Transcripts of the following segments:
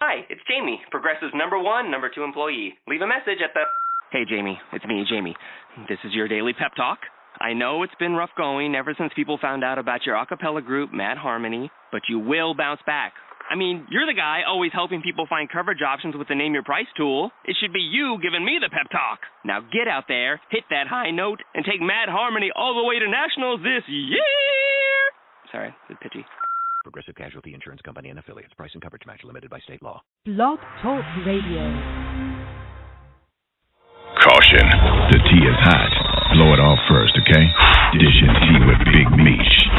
Hi, it's Jamie, Progressive's #1, #2 employee. Leave a message at the... Hey, Jamie. It's me, Jamie. This is your daily pep talk. I know it's been rough going ever since people found out about your a cappella group, Mad Harmony, but you will bounce back. I mean, you're the guy always helping people find coverage options with the Name Your Price tool. It should be you giving me the pep talk. Now get out there, hit that high note, and take Mad Harmony all the way to nationals this year! Sorry, it's pitchy. Progressive Casualty Insurance Company and affiliates. Price and coverage match limited by state law. Blog Talk Radio. Caution. The tea is hot. Blow it off first, okay? Dishing tea with Big Meech.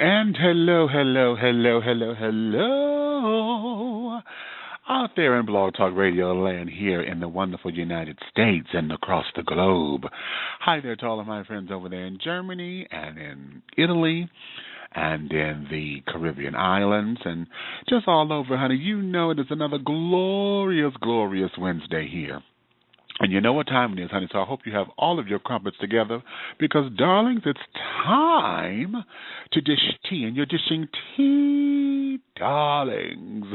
And hello out there in Blog Talk Radio land here in the wonderful United States and across the globe. Hi there to all of my friends over there in Germany and in Italy and in the Caribbean islands, and just all over, honey. You know it is another glorious, glorious Wednesday here. And you know what time it is, honey, so I hope you have all of your crumpets together because, darlings, it's time to dish tea, and you're dishing tea, darlings,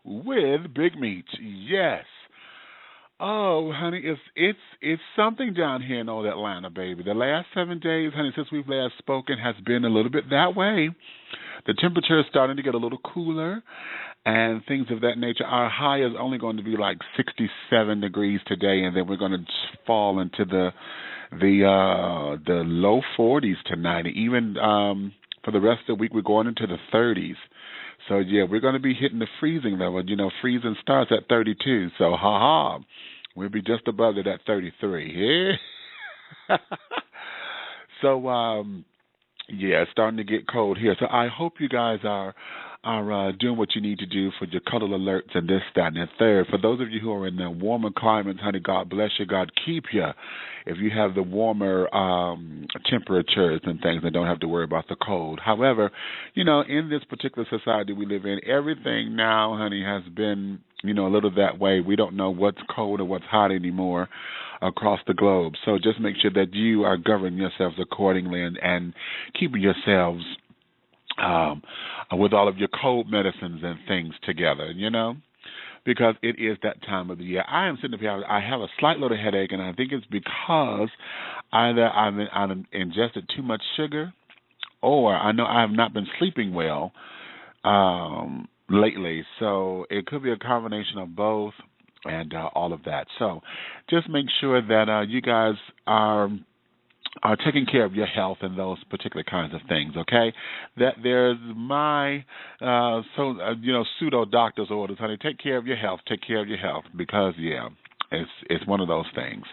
with Big Meat, yes. Oh, honey, it's something down here in old Atlanta, baby. The last 7 days, honey, since we've last spoken, has been a little bit that way. The temperature is starting to get a little cooler and things of that nature. Our high is only going to be like 67 degrees today, and then we're going to fall into the low 40s tonight. Even for the rest of the week, we're going into the 30s. So, yeah, we're going to be hitting the freezing level. You know, freezing starts at 32. So, we'll be just above it at 33. Yeah. So, yeah, it's starting to get cold here. So I hope you guys are doing what you need to do for your color alerts and this, that, and the third. For those of you who are in the warmer climates, honey, God bless you. God keep you. If you have the warmer temperatures and things and don't have to worry about the cold. However, you know, in this particular society we live in, everything now, honey, has been, you know, a little that way. We don't know what's cold or what's hot anymore across the globe. So just make sure that you are governing yourselves accordingly and keeping yourselves with all of your cold medicines and things together, you know, because it is that time of the year. I am sitting up here, I have a slight little headache, and I think it's because either I've ingested too much sugar or I know I have not been sleeping well lately. So it could be a combination of both and all of that. So just make sure that you guys are taking care of your health and those particular kinds of things, okay? That there's my, pseudo doctor's orders, honey. Take care of your health. Take care of your health because, yeah, it's one of those things.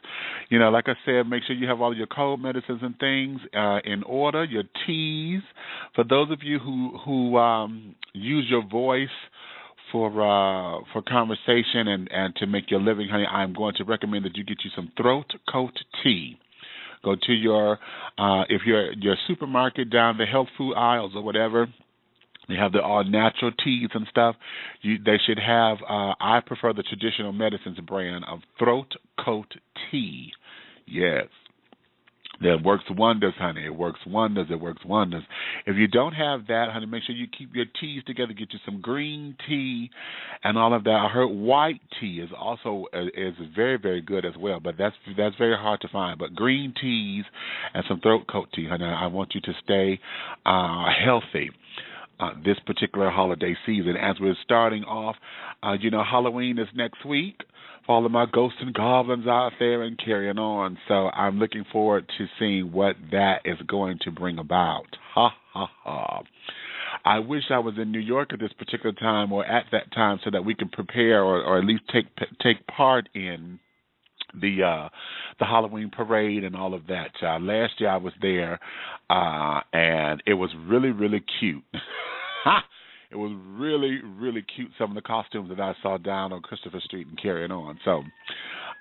You know, like I said, make sure you have all of your cold medicines and things in order, your teas. For those of you who use your voice for conversation and to make your living, honey, I'm going to recommend that you get you some throat coat tea. Go to your, if you're at your supermarket down the health food aisles or whatever, they have the all-natural teas and stuff. They should have, I prefer the traditional medicines brand of throat coat tea. Yes. That works wonders, honey. It works wonders. It works wonders. If you don't have that, honey, make sure you keep your teas together. Get you some green tea and all of that. I heard white tea is also is very, very good as well, but that's very hard to find. But green teas and some throat coat tea, honey. I want you to stay healthy. This particular holiday season. As we're starting off, Halloween is next week. For all of my ghosts and goblins out there and carrying on. So I'm looking forward to seeing what that is going to bring about. Ha, ha, ha. I wish I was in New York at this particular time or at that time so that we could prepare or at least take part in the Halloween parade and all of that. Last year I was there, and it was really, really cute. It was really, really cute, some of the costumes that I saw down on Christopher Street and carrying on. So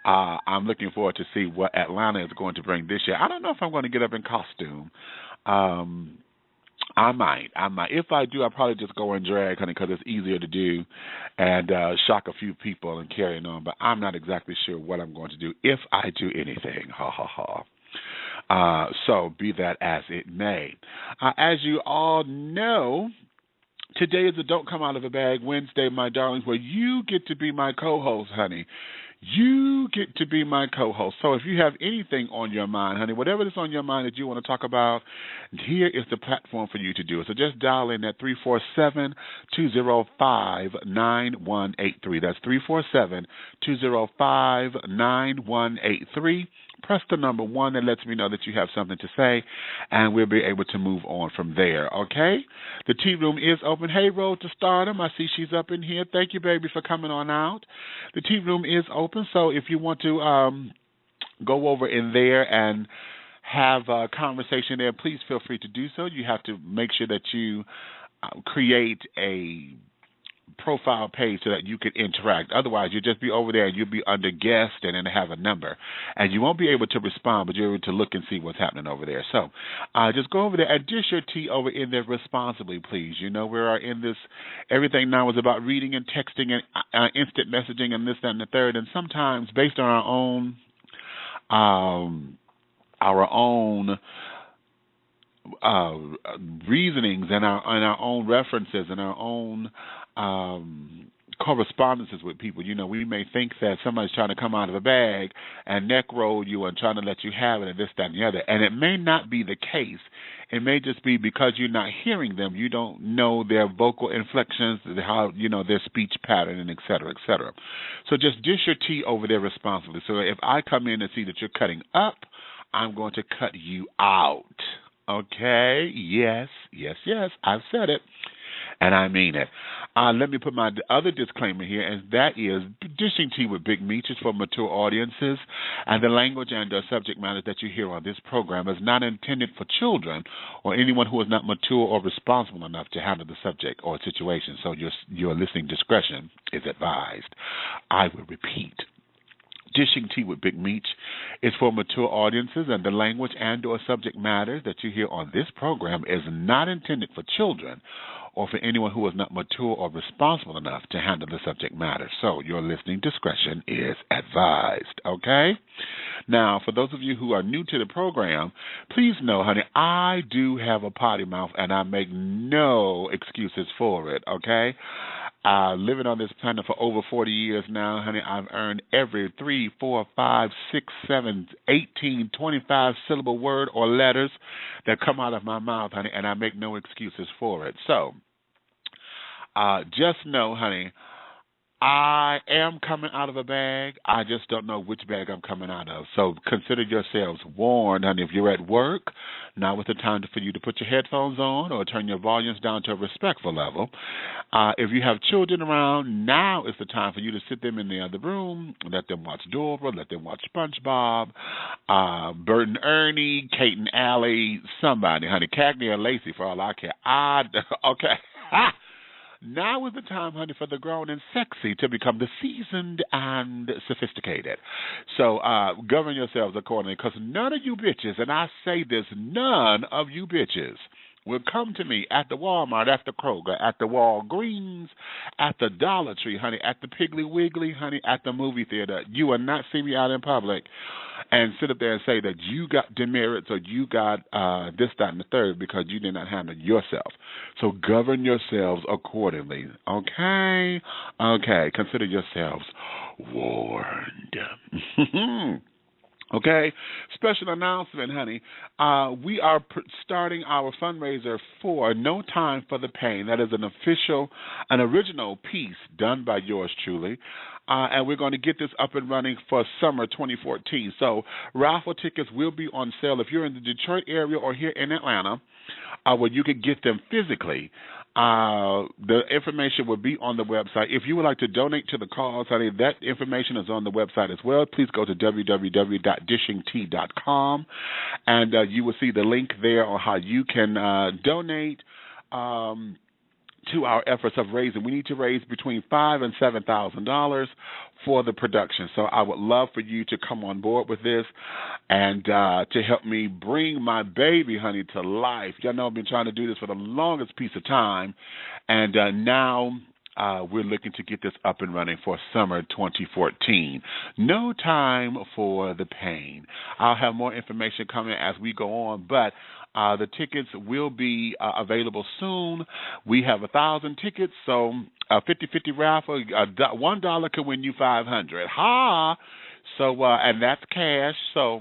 I'm looking forward to see what Atlanta is going to bring this year. I don't know if I'm going to get up in costume. I might. If I do, I'll probably just go in drag, honey, because it's easier to do and shock a few people and carrying on. But I'm not exactly sure what I'm going to do if I do anything. Ha, ha, ha. So be that as it may. As you all know, today is the Don't Come Out of a Bag Wednesday, my darlings, where you get to be my co-host, honey. You get to be my co-host. So if you have anything on your mind, honey, whatever is on your mind that you want to talk about, here is the platform for you to do it. So just dial in at 347-205-9183. That's 347-205-9183. Press the number 1 that lets me know that you have something to say, and we'll be able to move on from there, okay? The tea room is open. Hey, Road to Stardom, I see she's up in here. Thank you, baby, for coming on out. The tea room is open, so if you want to go over in there and have a conversation there, please feel free to do so. You have to make sure that you create a profile page so that you can interact. Otherwise, you'll just be over there and you'll be under guest and then have a number. And you won't be able to respond, but you're able to look and see what's happening over there. So just go over there and dish your tea over in there responsibly, please. You know, we are in this, everything now is about reading and texting and instant messaging and this, that, and the third. And sometimes based on our own reasonings and our own references and our own correspondences with people. You know, we may think that somebody's trying to come out of a bag and neck roll you and trying to let you have it and this, that, and the other. And it may not be the case. It may just be because you're not hearing them. You don't know their vocal inflections, how, you know, their speech pattern, and et cetera, et cetera. So just dish your tea over there responsibly. So if I come in and see that you're cutting up, I'm going to cut you out. Okay? Yes, I've said it. And I mean it. Let me put my other disclaimer here, and that is dishing tea with Big Meech is for mature audiences, and the language and subject matter that you hear on this program is not intended for children or anyone who is not mature or responsible enough to handle the subject or situation. So your listening discretion is advised. I will repeat. Dishing Tea with Big Meech is for mature audiences, and the language and or subject matter that you hear on this program is not intended for children or for anyone who is not mature or responsible enough to handle the subject matter. So your listening discretion is advised, okay? Now, for those of you who are new to the program, please know, honey, I do have a potty mouth, and I make no excuses for it, okay? Living on this planet for over 40 years now, honey, I've earned every 3, 4, 5, 6, 7, 18, 25 syllable word or letters that come out of my mouth, honey, and I make no excuses for it. So just know, honey, I am coming out of a bag. I just don't know which bag I'm coming out of. So consider yourselves warned, honey. If you're at work, now is the time for you to put your headphones on or turn your volumes down to a respectful level. If you have children around, now is the time for you to sit them in the other room, let them watch Dora, let them watch SpongeBob, Bert and Ernie, Kate and Allie, somebody, honey, Cagney or Lacey for all I care. Okay. Now is the time, honey, for the grown and sexy to become the seasoned and sophisticated. So govern yourselves accordingly, because none of you bitches, and I say this, none of you bitches will come to me at the Walmart, at the Kroger, at the Walgreens, at the Dollar Tree, honey, at the Piggly Wiggly, honey, at the movie theater. You will not see me out in public and sit up there and say that you got demerits or you got this, that, and the third because you did not handle yourself. So govern yourselves accordingly, okay? Okay, consider yourselves warned. Okay, special announcement, honey. We are starting our fundraiser for No Time for the Pain. That is an original piece done by yours truly. And we're going to get this up and running for summer 2014. So raffle tickets will be on sale if you're in the Detroit area or here in Atlanta, where you can get them physically. The information will be on the website. If you would like to donate to the cause, honey, that information is on the website as well. Please go to www.dishingtea.com, and you will see the link there on how you can donate to our efforts of raising. We need to raise between $5,000 and $7,000 for the production. So I would love for you to come on board with this and to help me bring my baby, honey, to life. Y'all know I've been trying to do this for the longest piece of time, and now we're looking to get this up and running for summer 2014. No Time for the Pain. I'll have more information coming as we go on, but the tickets will be available soon. We have 1,000 tickets, so a 50-50 raffle. $1 can win you 500. Ha! So, and that's cash. So,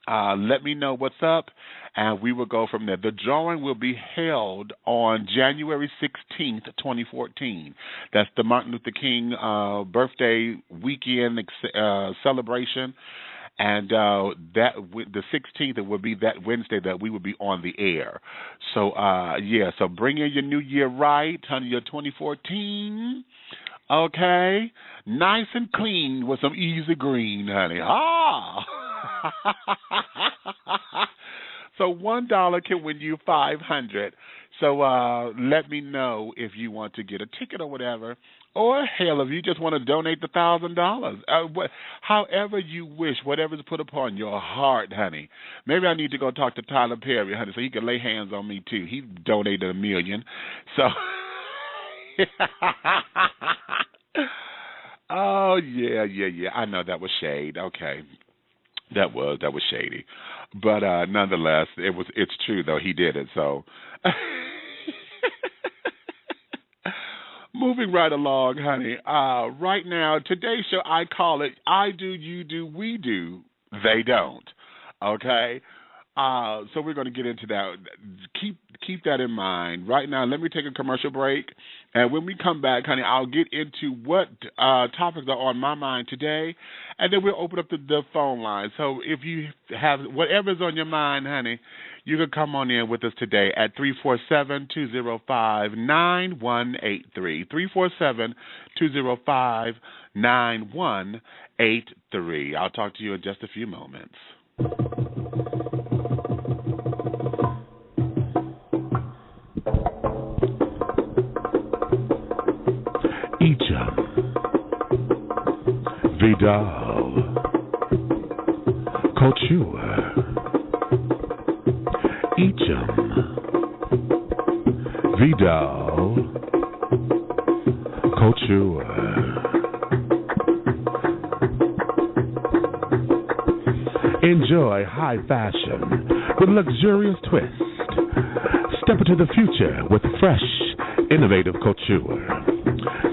let me know what's up, and we will go from there. The drawing will be held on January 16th, 2014. That's the Martin Luther King birthday weekend celebration. And the 16th, it will be that Wednesday that we will be on the air. So, so bring in your new year right, honey, your 2014, okay? Nice and clean with some easy green, honey. So $1 can win you 500. So let me know if you want to get a ticket or whatever. Or, hell, if you just want to donate the $1,000. However you wish, whatever's put upon your heart, honey. Maybe I need to go talk to Tyler Perry, honey, so he can lay hands on me, too. He donated $1 million. So, oh, yeah. I know that was shade. Okay. That was shady. But nonetheless, it's true, though. He did it, so... Moving right along, honey. Right now, today's show, I call it I do, you do, we do, they don't. Okay? So we're going to get into that. Keep that in mind. Right now, let me take a commercial break. And when we come back, honey, I'll get into what topics are on my mind today. And then we'll open up the phone line. So if you have whatever's on your mind, honey, you can come on in with us today at 347-205-9183. 347-205-9183. I'll talk to you in just a few moments. Egypt, Vidal, Couture, Egypt, Vidal, Couture. Enjoy high fashion with luxurious twist. Step into the future with fresh, innovative couture.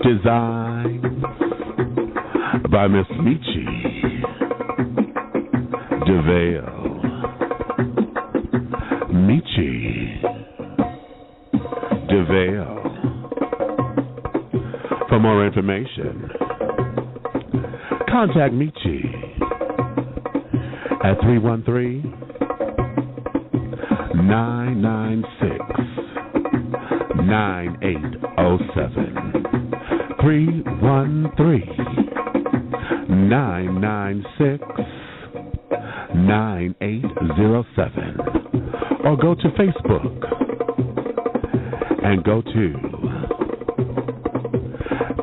Designed by Miss Michi DeVale. Michi DeVale. For more information, contact Michi at 313-996-9807. 313-996-9807. Or go to Facebook and go to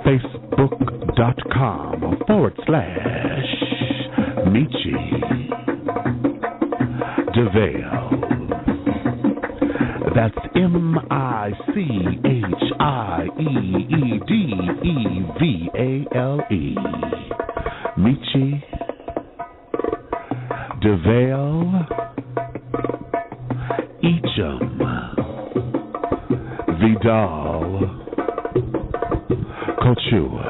facebook.com/Michi DeVale. That's MICHIEDEVALE. Michi DeVale. Echam Vidal Couture.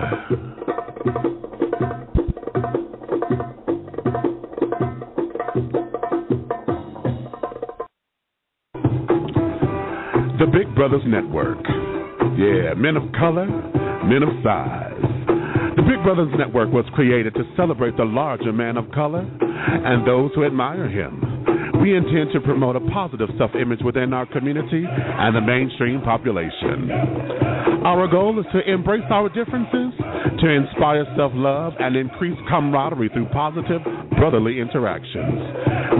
The Big Brothers Network. Yeah, men of color, men of size. The Big Brothers Network was created to celebrate the larger man of color and those who admire him. We intend to promote a positive self-image within our community and the mainstream population. Our goal is to embrace our differences, to inspire self-love, and increase camaraderie through positive, brotherly interactions.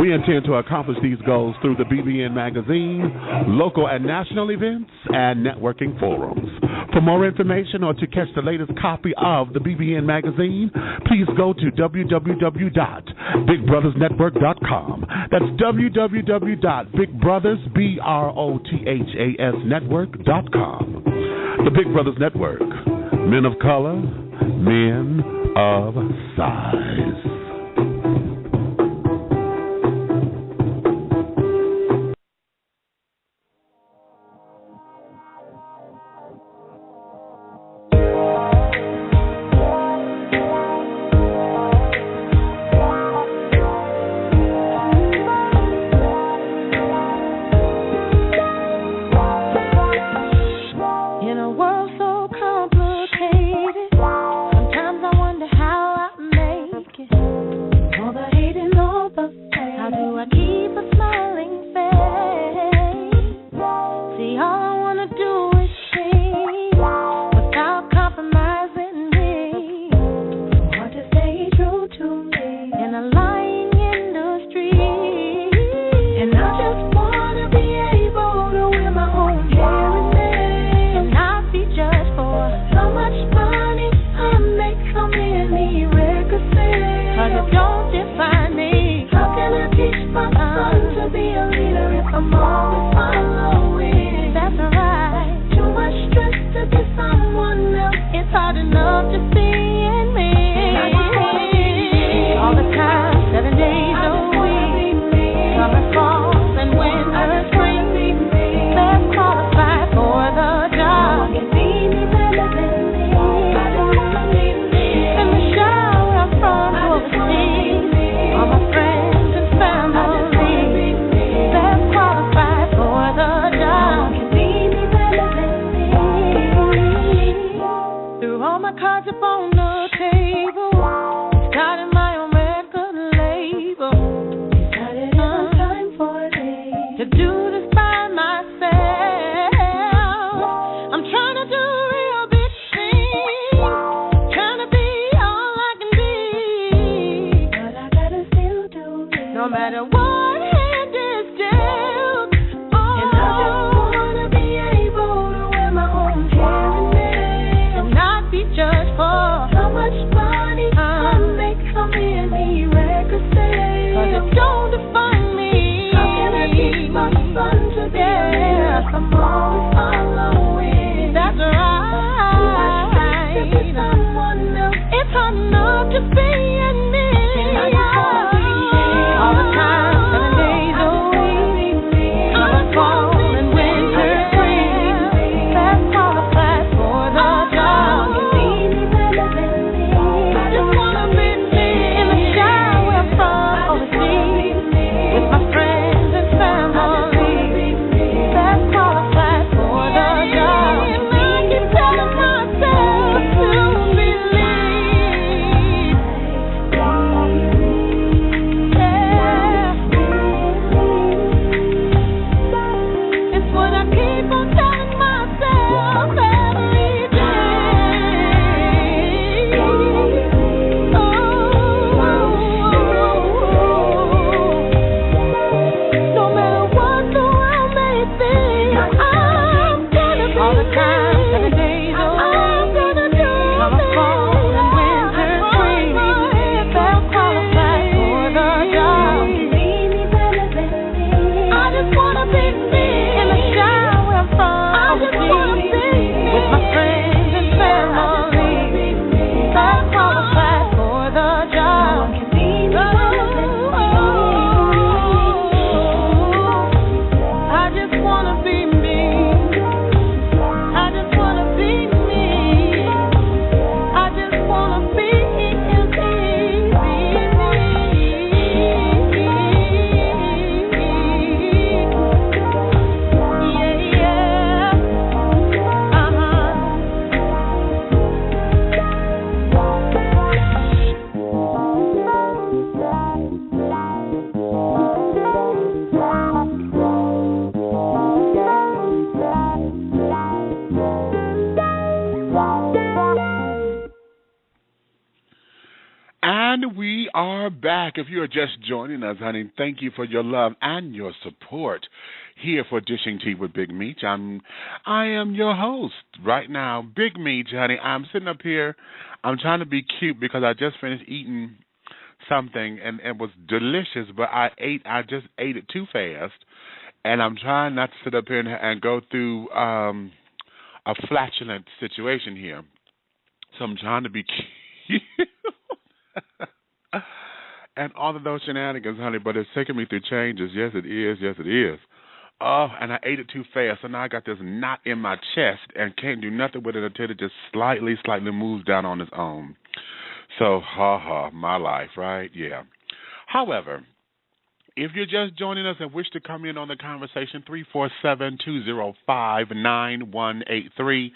We intend to accomplish these goals through the BBN magazine, local and national events, and networking forums. For more information or to catch the latest copy of the BBN magazine, please go to www.bigbrothersnetwork.com. That's www.bigbrothersnetwork.com. The Big Brothers Network. Men of color, men of size. Sometimes I wonder how I make it. I'm always following. That's right. To be someone else. It's hard enough just being me. All the time, 7 days a week. Summer, fall, and winter, spring. That's qualified for the job. I just wanna be me in the shower from overseas with my friends and family. That's qualified for the job. And I keep telling myself to believe. It's what I keep on telling myself every day. No matter what the world may think, I'm gonna be all the time, 7 days a week. I'm gonna do summer, fall, and winter, spring. That's qualified for the job. I just wanna be me in the shower from overseas with my friends and family. That's qualified for the job. I just wanna be me. I just wanna be me. I just wanna be And we are back. If you are just joining us, honey, thank you for your love and your support here for Dishing Tea with Big Meech. I am your host right now, Big Meech, honey. I'm sitting up here. I'm trying to be cute because I just finished eating something and it was delicious, but I just ate it too fast, and I'm trying not to sit up here and go through a flatulent situation here. So I'm trying to be cute. And all of those shenanigans, honey, but it's taking me through changes. Yes, it is. Yes, it is. Oh, and I ate it too fast, so now I got this knot in my chest and can't do nothing with it until it just slightly moves down on its own. So, my life, right? Yeah. However, if you're just joining us and wish to come in on the conversation, 347-205-9183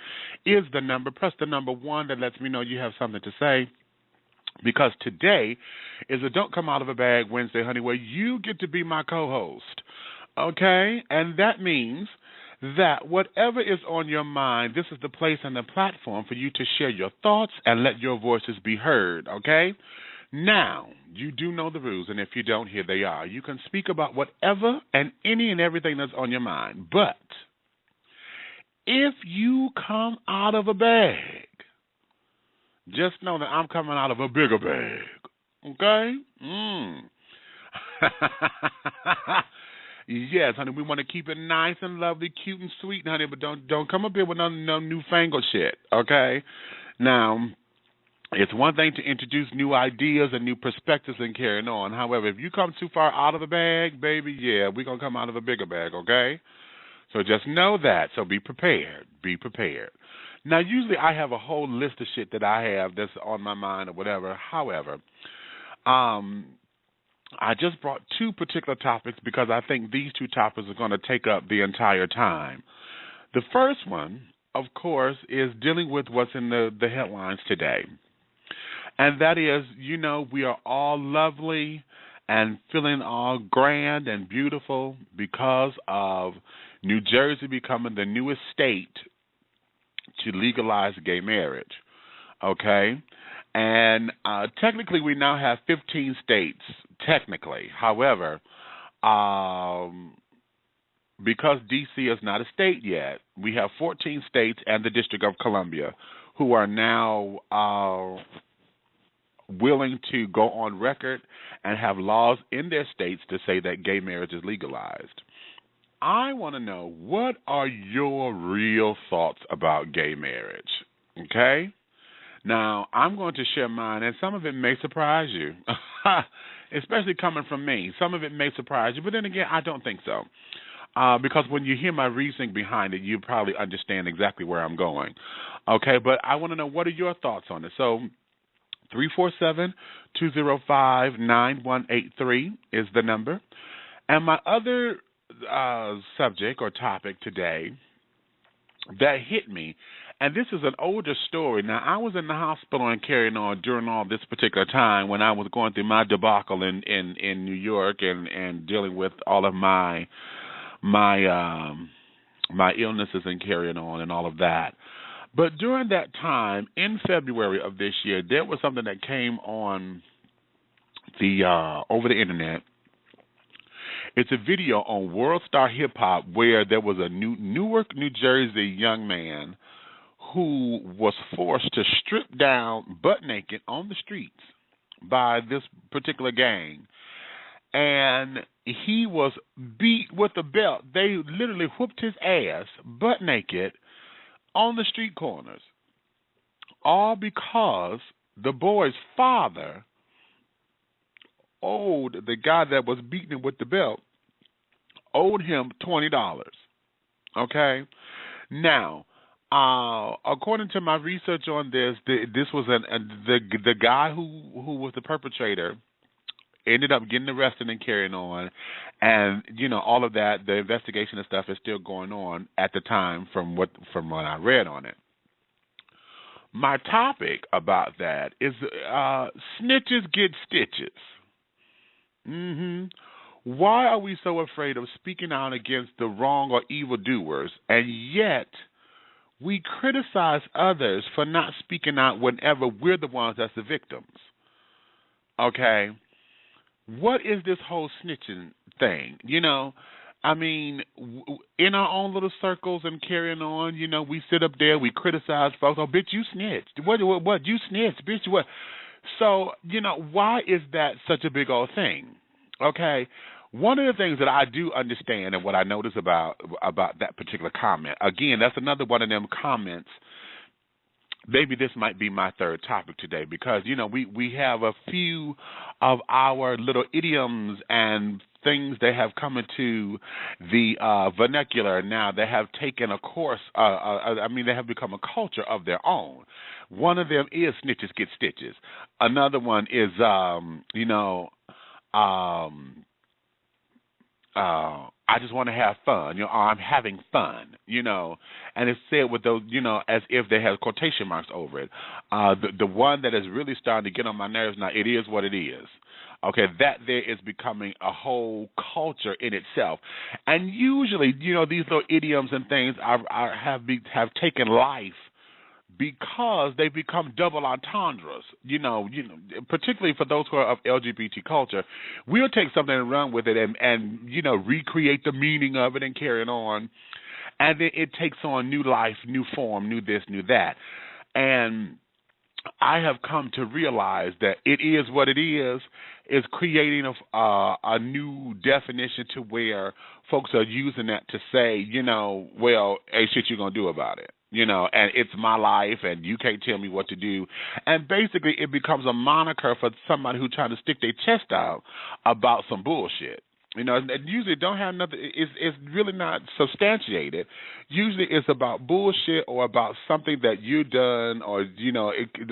is the number. Press the number 1 that lets me know you have something to say. Because today is a Don't Come Out of a Bag Wednesday, honey, where you get to be my co-host, okay? And that means that whatever is on your mind, this is the place and the platform for you to share your thoughts and let your voices be heard, okay? Now, you do know the rules, and if you don't, here they are. You can speak about whatever and any and everything that's on your mind, but if you come out of a bag, just know that I'm coming out of a bigger bag, okay? Yes, honey, we want to keep it nice and lovely, cute and sweet, honey, but don't come up here with no newfangled shit, okay? Now, it's one thing to introduce new ideas and new perspectives and carrying on. However, if you come too far out of the bag, baby, yeah, we're going to come out of a bigger bag, okay? So just know that. So be prepared. Be prepared. Now, usually I have a whole list of shit that I have that's on my mind or whatever. However, I just brought 2 particular topics because I think these 2 topics are going to take up the entire time. The first one, of course, is dealing with what's in the headlines today. And that is, we are all lovely and feeling all grand and beautiful because of New Jersey becoming the newest state to legalize gay marriage, okay? And technically we now have 15 states, technically. However, because D.C. is not a state yet, we have 14 states and the District of Columbia who are now willing to go on record and have laws in their states to say that gay marriage is legalized. I want to know, what are your real thoughts about gay marriage? Okay? Now, I'm going to share mine, and some of it may surprise you, especially coming from me. Some of it may surprise you, but then again, I don't think so. Because when you hear my reasoning behind it, you probably understand exactly where I'm going. Okay, but I want to know, what are your thoughts on it? So 347-205-9183 is the number. And my other subject or topic today that hit me, and this is an older story. Now, I was in the hospital and carrying on during all this particular time when I was going through my debacle in New York and dealing with all of my illnesses and carrying on and all of that. But during that time, in February of this year, there was something that came on the over the internet. It's a video on World Star Hip Hop where there was a Newark, New Jersey young man who was forced to strip down butt naked on the streets by this particular gang. And he was beat with a belt. They literally whooped his ass butt naked on the street corners, all because the boy's father owed the guy that was beating him with the belt, owed him $20. Okay? Now, according to my research on this, this was the guy who was the perpetrator ended up getting arrested and carrying on, and all of that. The investigation and stuff is still going on at the time, from what I read on it. My topic about that is snitches get stitches. Why are we so afraid of speaking out against the wrong or evil doers, and yet we criticize others for not speaking out whenever we're the ones that's the victims? Okay? What is this whole snitching thing? I mean, in our own little circles and carrying on, we sit up there, we criticize folks. Oh, bitch, you snitched. What, you snitched, bitch, what? So, why is that such a big old thing? Okay? One of the things that I do understand and what I notice about that particular comment, again, that's another one of them comments. Maybe this might be my third topic today because, we have a few of our little idioms and things that have come into the vernacular now that have taken a course, they have become a culture of their own. One of them is snitches get stitches. Another one is, I just want to have fun, I'm having fun, and it's said with those, as if they have quotation marks over it. The one that is really starting to get on my nerves now, it is what it is. Okay, that there is becoming a whole culture in itself. And usually, these little idioms and things have taken life because they become double entendres, particularly for those who are of LGBT culture. We'll take something and run with it and recreate the meaning of it and carry it on. And then it takes on new life, new form, new this, new that. And I have come to realize that it is what it is creating a new definition to where folks are using that to say, well, hey, shit you going to do about it. And it's my life, and you can't tell me what to do. And basically, it becomes a moniker for somebody who's trying to stick their chest out about some bullshit. And usually don't have nothing. It's really not substantiated. Usually, it's about bullshit or about something that you done, or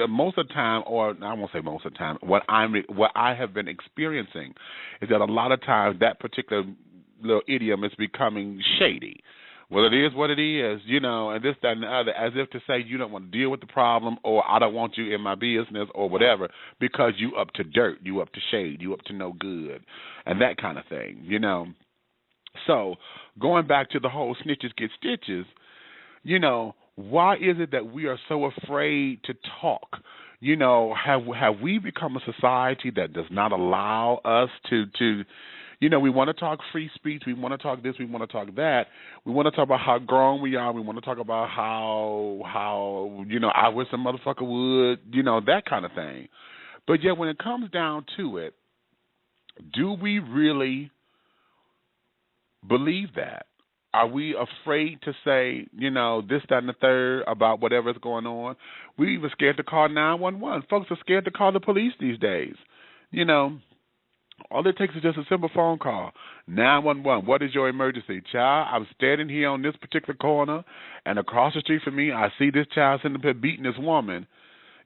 most of the time, or I won't say most of the time. What I have been experiencing is that a lot of times that particular little idiom is becoming shady. Well, it is what it is, and this, that, and the other, as if to say you don't want to deal with the problem, or I don't want you in my business, or whatever, because you up to dirt, you up to shade, you up to no good, and that kind of thing, So, going back to the whole snitches get stitches, why is it that we are so afraid to talk? Have we become a society that does not allow us to we want to talk free speech. We want to talk this. We want to talk that. We want to talk about how grown we are. We want to talk about how I wish some motherfucker would, that kind of thing. But yet when it comes down to it, do we really believe that? Are we afraid to say, this, that, and the third about whatever's going on? We even scared to call 911. Folks are scared to call the police these days. All it takes is just a simple phone call. 911, what is your emergency? Child, I'm standing here on this particular corner, and across the street from me, I see this child sitting up beating this woman.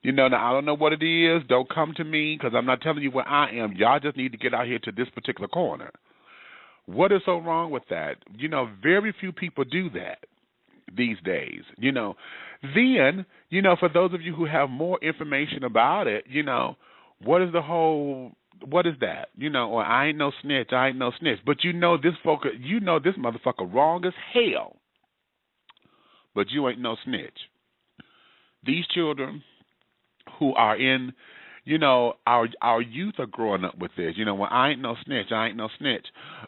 Now I don't know what it is. Don't come to me because I'm not telling you where I am. Y'all just need to get out here to this particular corner. What is so wrong with that? Very few people do that these days. Then, for those of you who have more information about it, what is that? Or I ain't no snitch, But this motherfucker wrong as hell. But you ain't no snitch. These children who are in, our youth are growing up with this. Well, I ain't no snitch.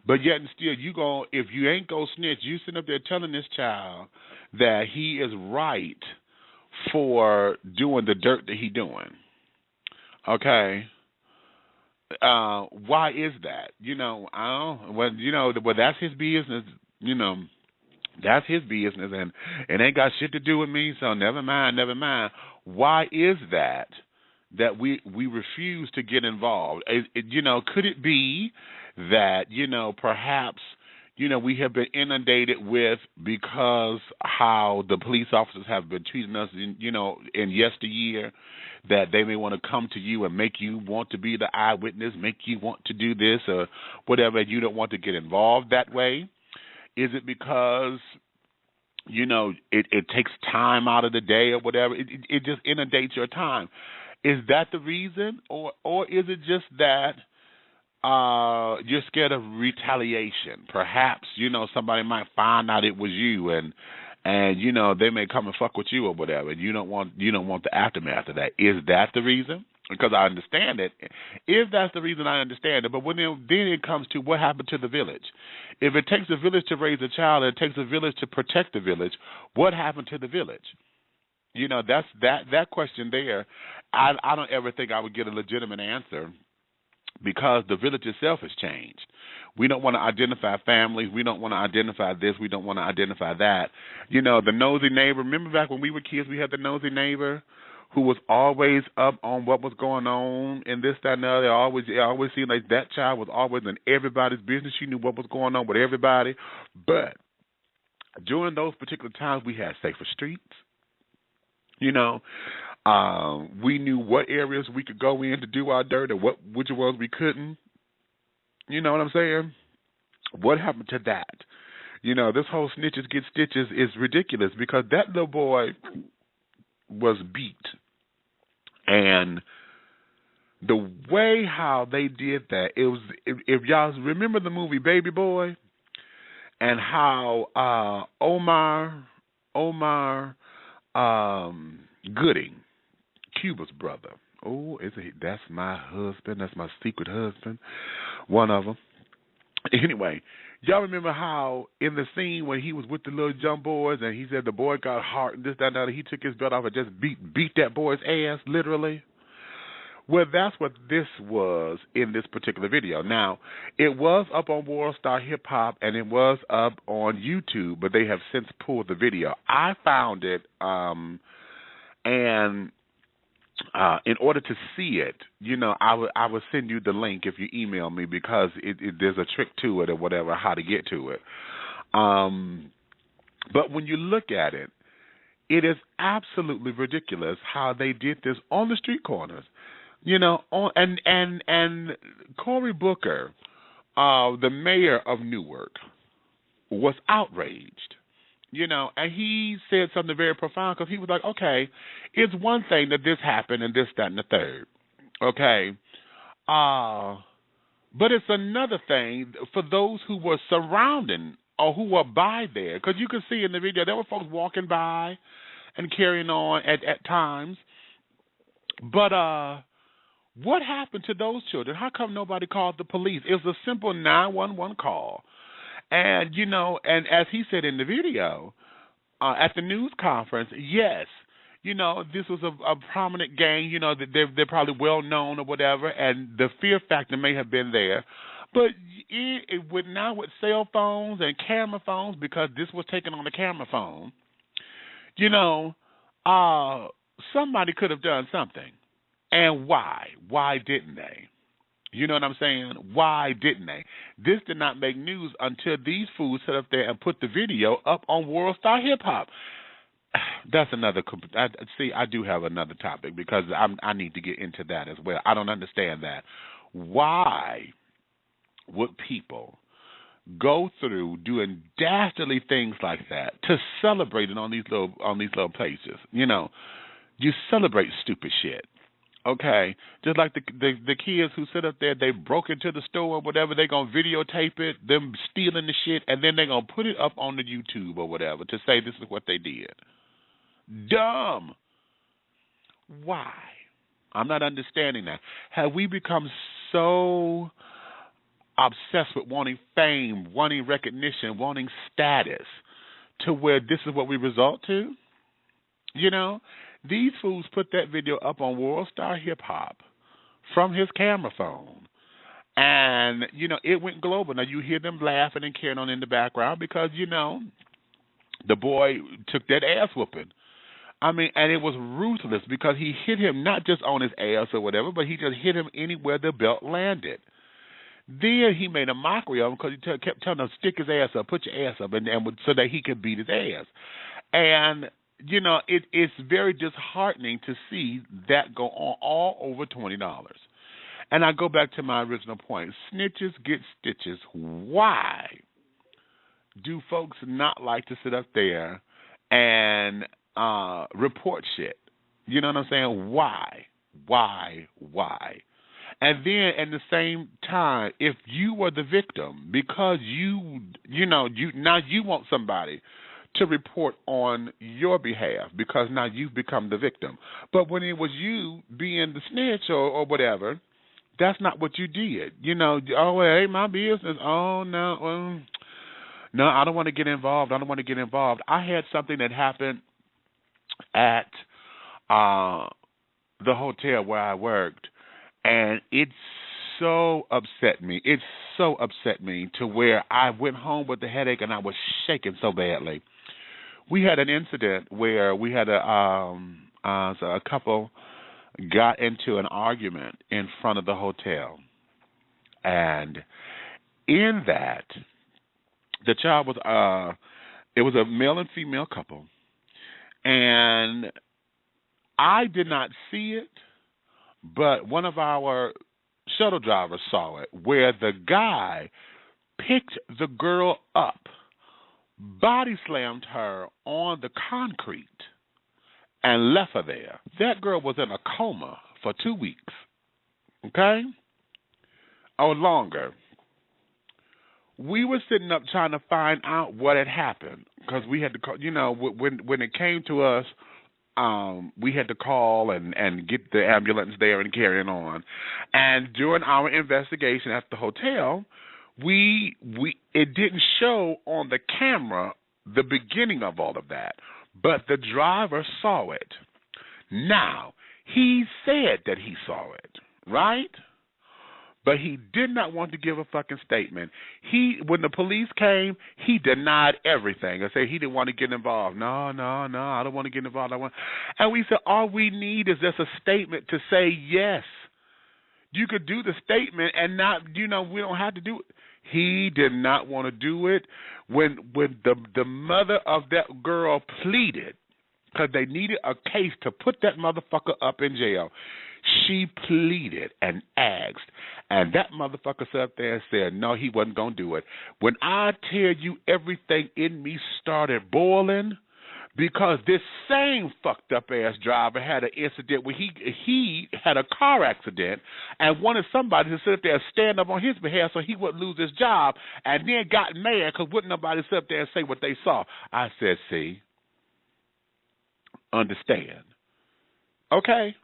But yet and still, if you ain't go snitch, you sitting up there telling this child that he is right for doing the dirt that he doing. Okay. Why is that? Well, that's his business. That's his business, and it ain't got shit to do with me. So never mind. Why is that we refuse to get involved? Could it be that perhaps we have been inundated with because how the police officers have been treating us in yesteryear, that they may want to come to you and make you want to be the eyewitness, make you want to do this or whatever, and you don't want to get involved that way? Is it because, it takes time out of the day or whatever? It just inundates your time. Is that the reason? Or is it just that you're scared of retaliation? Perhaps, somebody might find out it was you and they may come and fuck with you or whatever, and you don't want the aftermath of that. Is that the reason? Because I understand it. If that's the reason, I understand it. But then it comes to what happened to the village. If it takes a village to raise a child, and it takes a village to protect the village, what happened to the village? That's that question there. I don't ever think I would get a legitimate answer, because the village itself has changed. We don't want to identify families. We don't want to identify this. We don't want to identify that. The nosy neighbor. Remember back when we were kids, we had the nosy neighbor who was always up on what was going on and this, that, and the other. It always seemed like that child was always in everybody's business. She knew what was going on with everybody. But during those particular times, we had safer streets. We knew what areas we could go in to do our dirt and which ones we couldn't. You know what I'm saying? What happened to that? This whole snitches get stitches is ridiculous, because that little boy was beat. And the way how they did that, it was, if y'all remember the movie Baby Boy, and how Omar Gooding, Cuba's brother. Oh, that's my husband. That's my secret husband. One of them. Anyway, y'all remember how in the scene when he was with the little young boys and he said the boy got hard and this, that, and that, he took his belt off and just beat that boy's ass, literally? Well, that's what this was in this particular video. Now, it was up on World Star Hip Hop and it was up on YouTube, but they have since pulled the video. I found it, and in order to see it, I would send you the link if you email me, because there's a trick to it or whatever, how to get to it. But when you look at it, it is absolutely ridiculous how they did this on the street corners. And Cory Booker, the mayor of Newark, was outraged. And he said something very profound, because he was like, okay, it's one thing that this happened and this, that, and the third. Okay. But it's another thing for those who were surrounding or who were by there, because you could see in the video there were folks walking by and carrying on at times. But what happened to those children? How come nobody called the police? It was a simple 911 call. And, and as he said in the video, at the news conference, yes, this was a prominent gang, that they're probably well known or whatever, and the fear factor may have been there. But now with cell phones and camera phones, because this was taken on the camera phone, somebody could have done something. And why? Why didn't they? You know what I'm saying? Why didn't they? This did not make news until these fools sat up there and put the video up on World Star Hip Hop. That's another. I do have another topic because I need to get into that as well. I don't understand that. Why would people go through doing dastardly things like that to celebrate it on these little places? You celebrate stupid shit. Okay, just like the kids who sit up there, they broke into the store or whatever, they going to videotape it, them stealing the shit, and then they going to put it up on the YouTube or whatever to say this is what they did. Dumb. Why? I'm not understanding that. Have we become so obsessed with wanting fame, wanting recognition, wanting status to where this is what we resort to? These fools put that video up on World Star Hip Hop from his camera phone. And, it went global. Now, you hear them laughing and carrying on in the background because, the boy took that ass whooping. And it was ruthless because he hit him not just on his ass or whatever, but he just hit him anywhere the belt landed. Then he made a mockery of him because he kept telling him, stick his ass up, put your ass up, and so that he could beat his ass. And it's very disheartening to see that go on all over $20. And I go back to my original point. Snitches get stitches. Why do folks not like to sit up there and report shit? You know what I'm saying? Why? And then at the same time, if you were the victim, because now you want somebody to report on your behalf because now you've become the victim. But when it was you being the snitch or whatever, that's not what you did. Oh, it ain't my business. Oh, no. No, I don't want to get involved. I had something that happened at the hotel where I worked, and it so upset me. It so upset me to where I went home with a headache and I was shaking so badly. We had an incident where we had a couple got into an argument in front of the hotel. And in that, the child was, it was a male and female couple. And I did not see it, but one of our shuttle drivers saw it, where the guy picked the girl up, body slammed her on the concrete, and left her there. That girl was in a coma for 2 weeks, okay? Or longer. We were sitting up trying to find out what had happened because we had to call, when it came to us, we had to call and get the ambulance there and carrying on. And during our investigation at the hotel, it didn't show on the camera the beginning of all of that, but the driver saw it. Now, he said that he saw it, right? But he did not want to give a fucking statement. When the police came, he denied everything. I said he didn't want to get involved. No, I don't want to get involved. And we said, all we need is just a statement to say yes. You could do the statement and not, we don't have to do it. He did not want to do it. When the mother of that girl pleaded, because they needed a case to put that motherfucker up in jail, she pleaded and asked, and that motherfucker sat up there and said, no, he wasn't going to do it. When I tell you everything in me started boiling, because this same fucked up ass driver had an incident where he had a car accident and wanted somebody to sit up there and stand up on his behalf so he wouldn't lose his job, and then got mad because wouldn't nobody sit up there and say what they saw. I said, see, understand. Okay?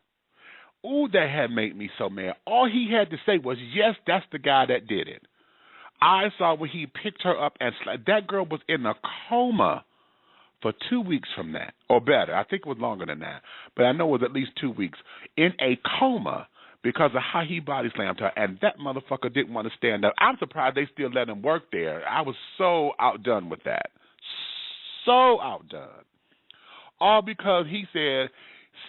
Ooh, that had made me so mad. All he had to say was, yes, that's the guy that did it. I saw when he picked her up and that girl was in a coma for 2 weeks from that, or better. I think it was longer than that, but I know it was at least 2 weeks. In a coma because of how he body slammed her, and that motherfucker didn't want to stand up. I'm surprised they still let him work there. I was so outdone with that. So outdone. All because he said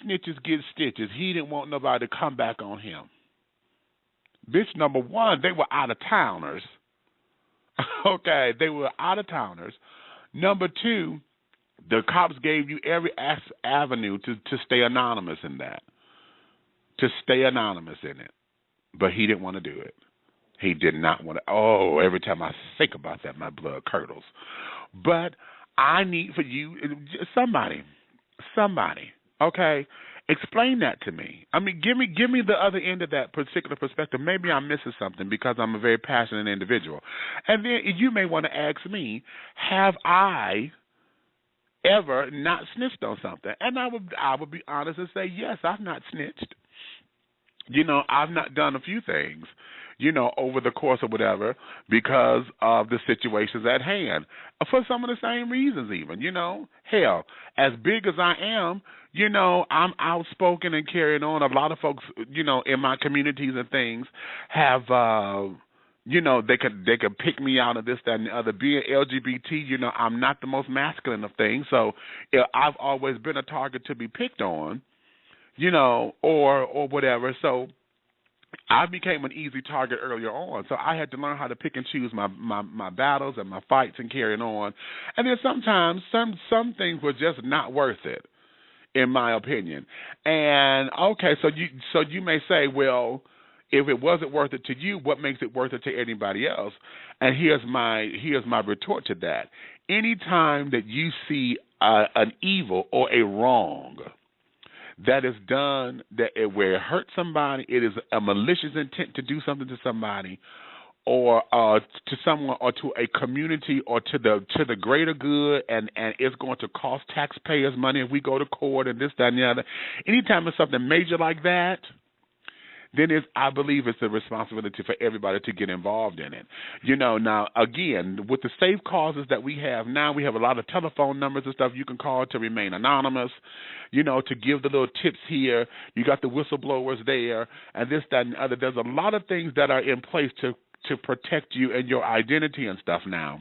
snitches get stitches. He didn't want nobody to come back on him. Bitch, number one, they were out-of-towners. Okay, they were out-of-towners. Number two, the cops gave you every avenue to stay anonymous in that. To stay anonymous in it. But he didn't want to do it. He did not want to. Oh, every time I think about that, my blood curdles. But I need for you, somebody, okay, explain that to me. I mean, give me the other end of that particular perspective. Maybe I'm missing something because I'm a very passionate individual. And then you may want to ask me, have I ever not snitched on something? And I would be honest and say, yes, I've not snitched. You know, I've not done a few things, you know, over the course of whatever because of the situations at hand. For some of the same reasons even, you know. Hell, as big as I am, you know, I'm outspoken and carrying on. A lot of folks, you know, in my communities and things have, you know, they could pick me out of this, that, and the other. Being LGBT, you know, I'm not the most masculine of things, so I've always been a target to be picked on. You know, or whatever. So I became an easy target earlier on. So I had to learn how to pick and choose my battles and my fights and carrying on. And then sometimes some things were just not worth it, in my opinion. And okay, so you may say, well, if it wasn't worth it to you, what makes it worth it to anybody else? And here's my retort to that. Anytime that you see an evil or a wrong that is done, where it hurts somebody, it is a malicious intent to do something to somebody, or to someone, or to a community, or to the greater good, and it's going to cost taxpayers money if we go to court and this, that, and the other. Anytime it's something major like that, then I believe it's a responsibility for everybody to get involved in it. You know, now, again, with the safe causes that we have now, we have a lot of telephone numbers and stuff you can call to remain anonymous, you know, to give the little tips here. You got the whistleblowers there, and this, that, and the other. There's a lot of things that are in place to protect you and your identity and stuff now.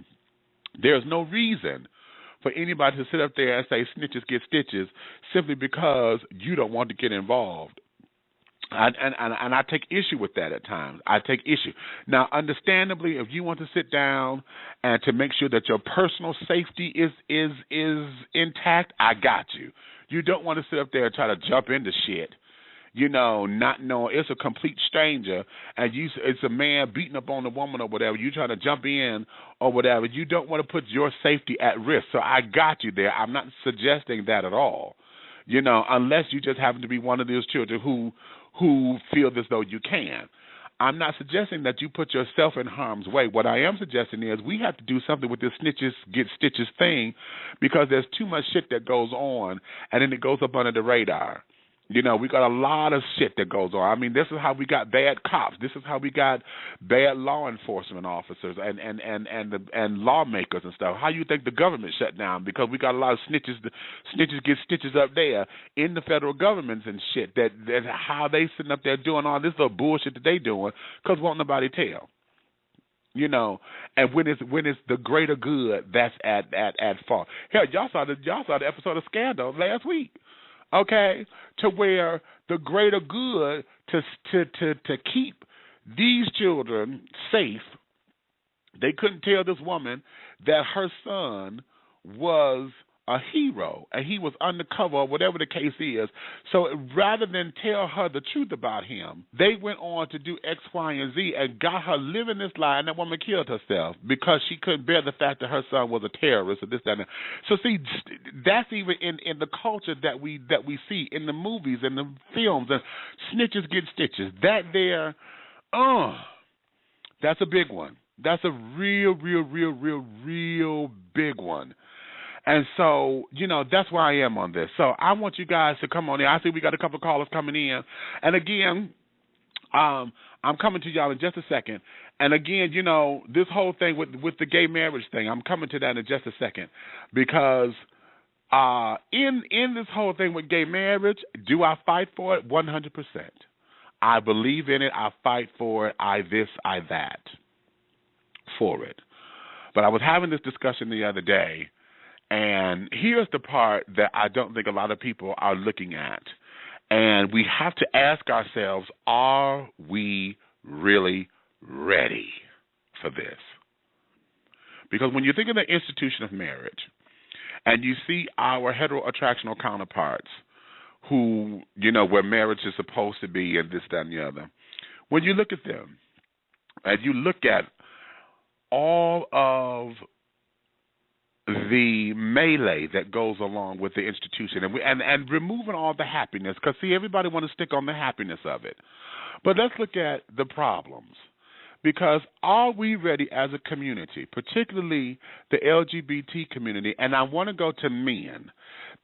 There's no reason for anybody to sit up there and say snitches get stitches simply because you don't want to get involved. And I take issue with that at times. I take issue. Now, understandably, if you want to sit down and to make sure that your personal safety is intact, I got you. You don't want to sit up there and try to jump into shit, you know, not knowing it's a complete stranger and it's a man beating up on a woman or whatever. You trying to jump in or whatever. You don't want to put your safety at risk. So I got you there. I'm not suggesting that at all, you know, unless you just happen to be one of those children who feel as though you can. I'm not suggesting that you put yourself in harm's way. What I am suggesting is we have to do something with this snitches get stitches thing, because there's too much shit that goes on, and then it goes up under the radar. You know, we got a lot of shit that goes on. I mean, this is how we got bad cops. This is how we got bad law enforcement officers and lawmakers and stuff. How you think the government shut down? Because we got a lot of snitches. Snitches get stitches up there in the federal governments and shit. That how they sitting up there doing all this little bullshit that they doing because won't nobody tell. You know, and when it's the greater good that's at fault. Hell, y'all saw the episode of Scandal last week. Okay, to where the greater good to keep these children safe, they couldn't tell this woman that her son was a hero and he was undercover or whatever the case is. So rather than tell her the truth about him, they went on to do X, Y, and Z and got her living this lie, and that woman killed herself because she couldn't bear the fact that her son was a terrorist or this, that, and that. So see, that's even in the culture that we see in the movies and the films, and snitches get stitches. That there, that's a big one. That's a real big one. And so, you know, that's where I am on this. So I want you guys to come on in. I see we got a couple of callers coming in. And again, I'm coming to y'all in just a second. And again, you know, this whole thing with the gay marriage thing, I'm coming to that in just a second. Because in this whole thing with gay marriage, do I fight for it? 100%. I believe in it. I fight for it. I this, I that for it. But I was having this discussion the other day, and here's the part that I don't think a lot of people are looking at. And we have to ask ourselves, are we really ready for this? Because when you think of the institution of marriage, and you see our heteroattractional counterparts who, where marriage is supposed to be and this, that, and the other, when you look at them, and you look at all of the melee that goes along with the institution, and removing all the happiness, because, see, everybody want to stick on the happiness of it. But let's look at the problems. Because are we ready as a community, particularly the LGBT community? And I want to go to men,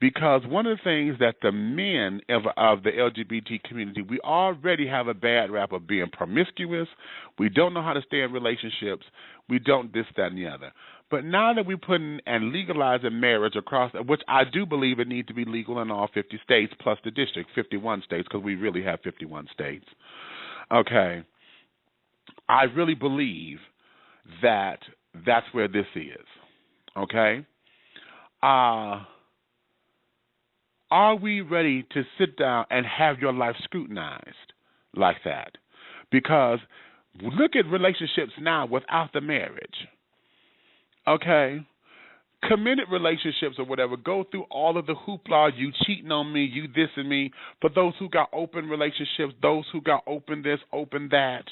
because one of the things that the men of the LGBT community, we already have a bad rap of being promiscuous. We don't know how to stay in relationships. We don't this, that, and the other. But now that we're putting and legalizing marriage across, which I do believe it needs to be legal in all 50 states plus the district, 51 states, because we really have 51 states. Okay. I really believe that that's where this is, okay? Are we ready to sit down and have your life scrutinized like that? Because look at relationships now without the marriage, okay? Committed relationships or whatever go through all of the hoopla, you cheating on me, you this and me. For those who got open relationships, those who got open this, open that.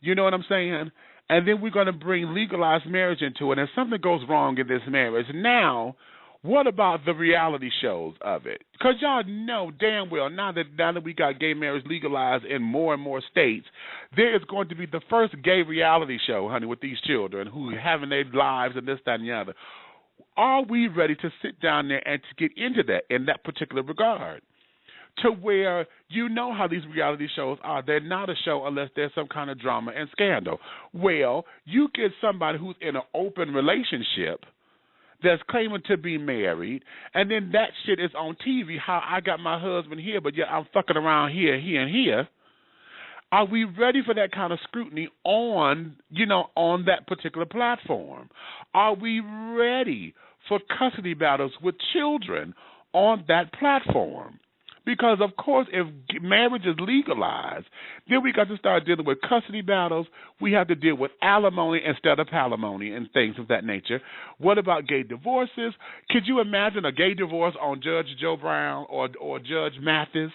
You know what I'm saying? And then we're going to bring legalized marriage into it, and something goes wrong in this marriage. Now, what about the reality shows of it? Because y'all know damn well now that we got gay marriage legalized in more and more states, there is going to be the first gay reality show, honey, with these children who are having their lives and this, that, and the other. Are we ready to sit down there and to get into that in that particular regard? To where you know how these reality shows are. They're not a show unless there's some kind of drama and scandal. Well, you get somebody who's in an open relationship that's claiming to be married, and then that shit is on TV, how I got my husband here, but yet I'm fucking around here, here, and here. Are we ready for that kind of scrutiny on that particular platform? Are we ready for custody battles with children on that platform? Because, of course, if marriage is legalized, then we got to start dealing with custody battles. We have to deal with alimony instead of palimony and things of that nature. What about gay divorces? Could you imagine a gay divorce on Judge Joe Brown or Judge Mathis?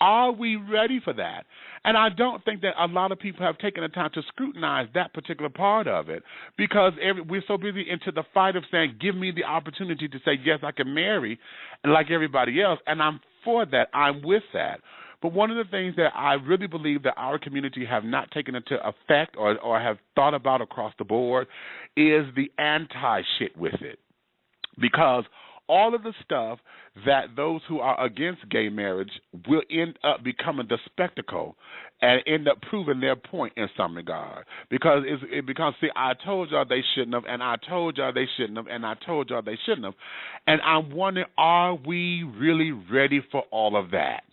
Are we ready for that? And I don't think that a lot of people have taken the time to scrutinize that particular part of it, because we're so busy into the fight of saying, give me the opportunity to say, yes, I can marry like everybody else, and I'm for that. I'm with that. But one of the things that I really believe that our community have not taken into effect or have thought about across the board is the anti-shit with it. Because all of the stuff that those who are against gay marriage will end up becoming the spectacle and end up proving their point in some regard. Because it becomes, see, I told y'all they shouldn't have, and I told y'all they shouldn't have, and I told y'all they shouldn't have. And I'm wondering, are we really ready for all of that?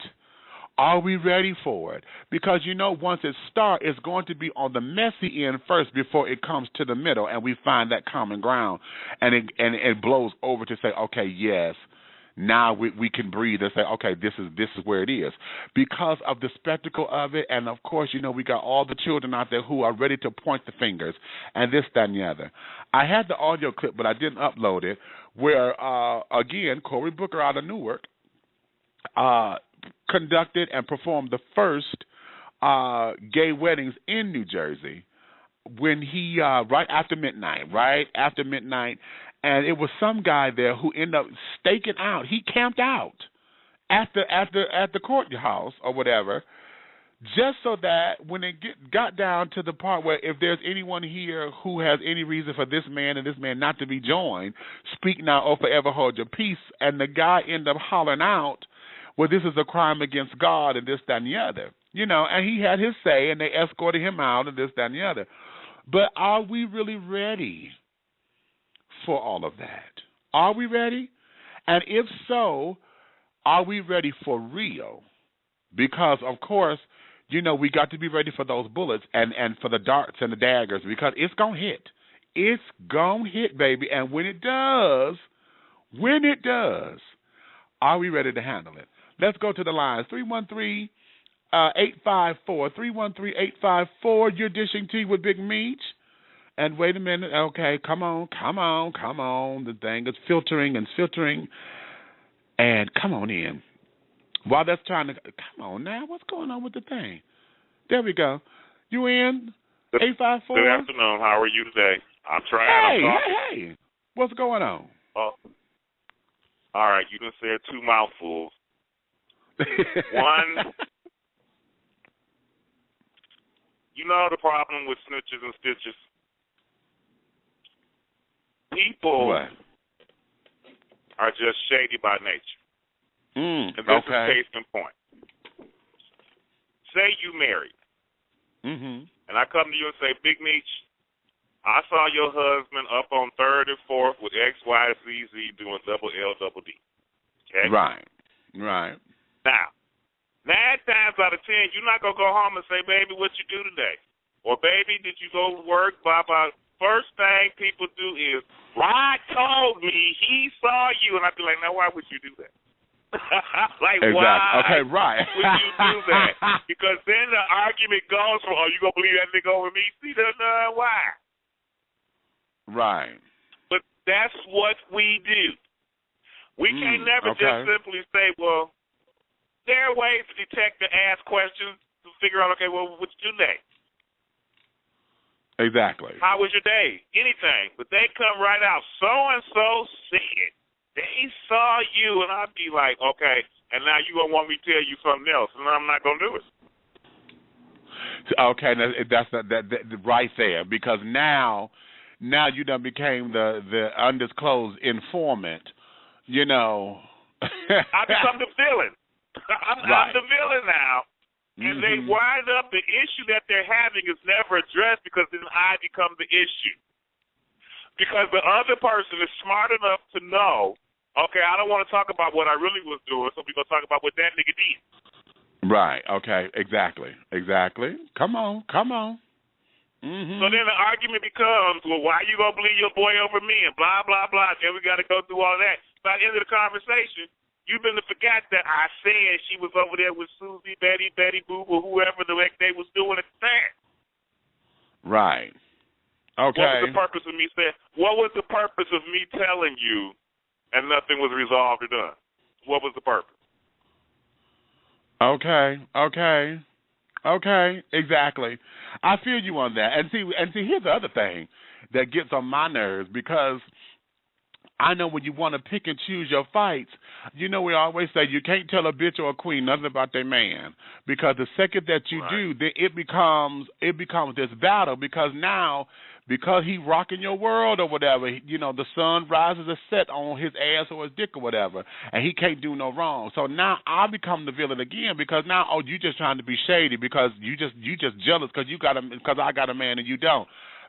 Are we ready for it? Because, once it starts, it's going to be on the messy end first before it comes to the middle, and we find that common ground, and it blows over to say, okay, yes, now we can breathe and say, okay, this is where it is. Because of the spectacle of it, and, of course, we got all the children out there who are ready to point the fingers, and this, that, and the other. I had the audio clip, but I didn't upload it, where, again, Cory Booker out of Newark, conducted and performed the first gay weddings in New Jersey when he right after midnight, and it was some guy there who ended up staking out. He camped out at the courthouse or whatever, just so that when it got down to the part where if there's anyone here who has any reason for this man and this man not to be joined, speak now or forever hold your peace. And the guy ended up hollering out, well, this is a crime against God and this, that, and the other. And he had his say, and they escorted him out and this, that, and the other. But are we really ready for all of that? Are we ready? And if so, are we ready for real? because, of course, we got to be ready for those bullets and for the darts and the daggers because it's going to hit. It's going to hit, baby. And when it does, are we ready to handle it? Let's go to the lines. 313-854. 313-854. You're dishing tea with Big Meech. And wait a minute. Okay, come on. The thing is filtering. And come on in. While that's trying to, come on now. What's going on with the thing? There we go. You in? 854? Good afternoon. How are you today? I'm trying. Hey. What's going on? Oh. All right. You done said two mouthfuls. One, you know the problem with snitches and stitches? People are just shady by nature. And this is case in point. Say you married. And I come to you and say, Big Meech, I saw your husband up on 3rd and 4th with X, Y, Z, Z doing double L, double D. Okay? Right. Now, 9 times out of 10, you're not going to go home and say, baby, what you do today? Or, baby, did you go to work? Blah, blah. First thing people do is, Rod told me he saw you. And I'd be like, now, why would you do that? Like, exactly. Why okay, right. would you do that? Because then the argument goes from, oh, you going to believe that nigga over me? See, why? Right. But that's what we do. We can't never just simply say, well, there are ways to detect and ask questions to figure out, okay, well, what's your day? Exactly. How was your day? Anything. But they come right out, so-and-so said. They saw you, and I'd be like, okay, and now you going to want me to tell you something else, and I'm not going to do it. Okay, that's right there, because now you done became the undisclosed informant, I become the villain. I'm the villain now. And they wind up, the issue that they're having is never addressed because then I become the issue. Because the other person is smart enough to know, okay, I don't want to talk about what I really was doing, so we're going to talk about what that nigga did. Right, okay, exactly. Come on. So then the argument becomes, well, why you going to believe your boy over me and blah, blah, blah. Then we got to go through all that. By the end of the conversation, you've been to forget that I said she was over there with Susie, Betty, Boo, or whoever the heck they was doing at the time. Right. Okay. What was the purpose of me saying? What was the purpose of me telling you and nothing was resolved or done? What was the purpose? Okay, exactly. I feel you on that. And see, here's the other thing that gets on my nerves, because I know when you want to pick and choose your fights, we always say you can't tell a bitch or a queen nothing about their man, because the second that you do, then it becomes this battle, because he rocking your world or whatever, the sun rises or set on his ass or his dick or whatever, and he can't do no wrong. So now I become the villain again, because now, you just trying to be shady because you just jealous because I got a man and you don't.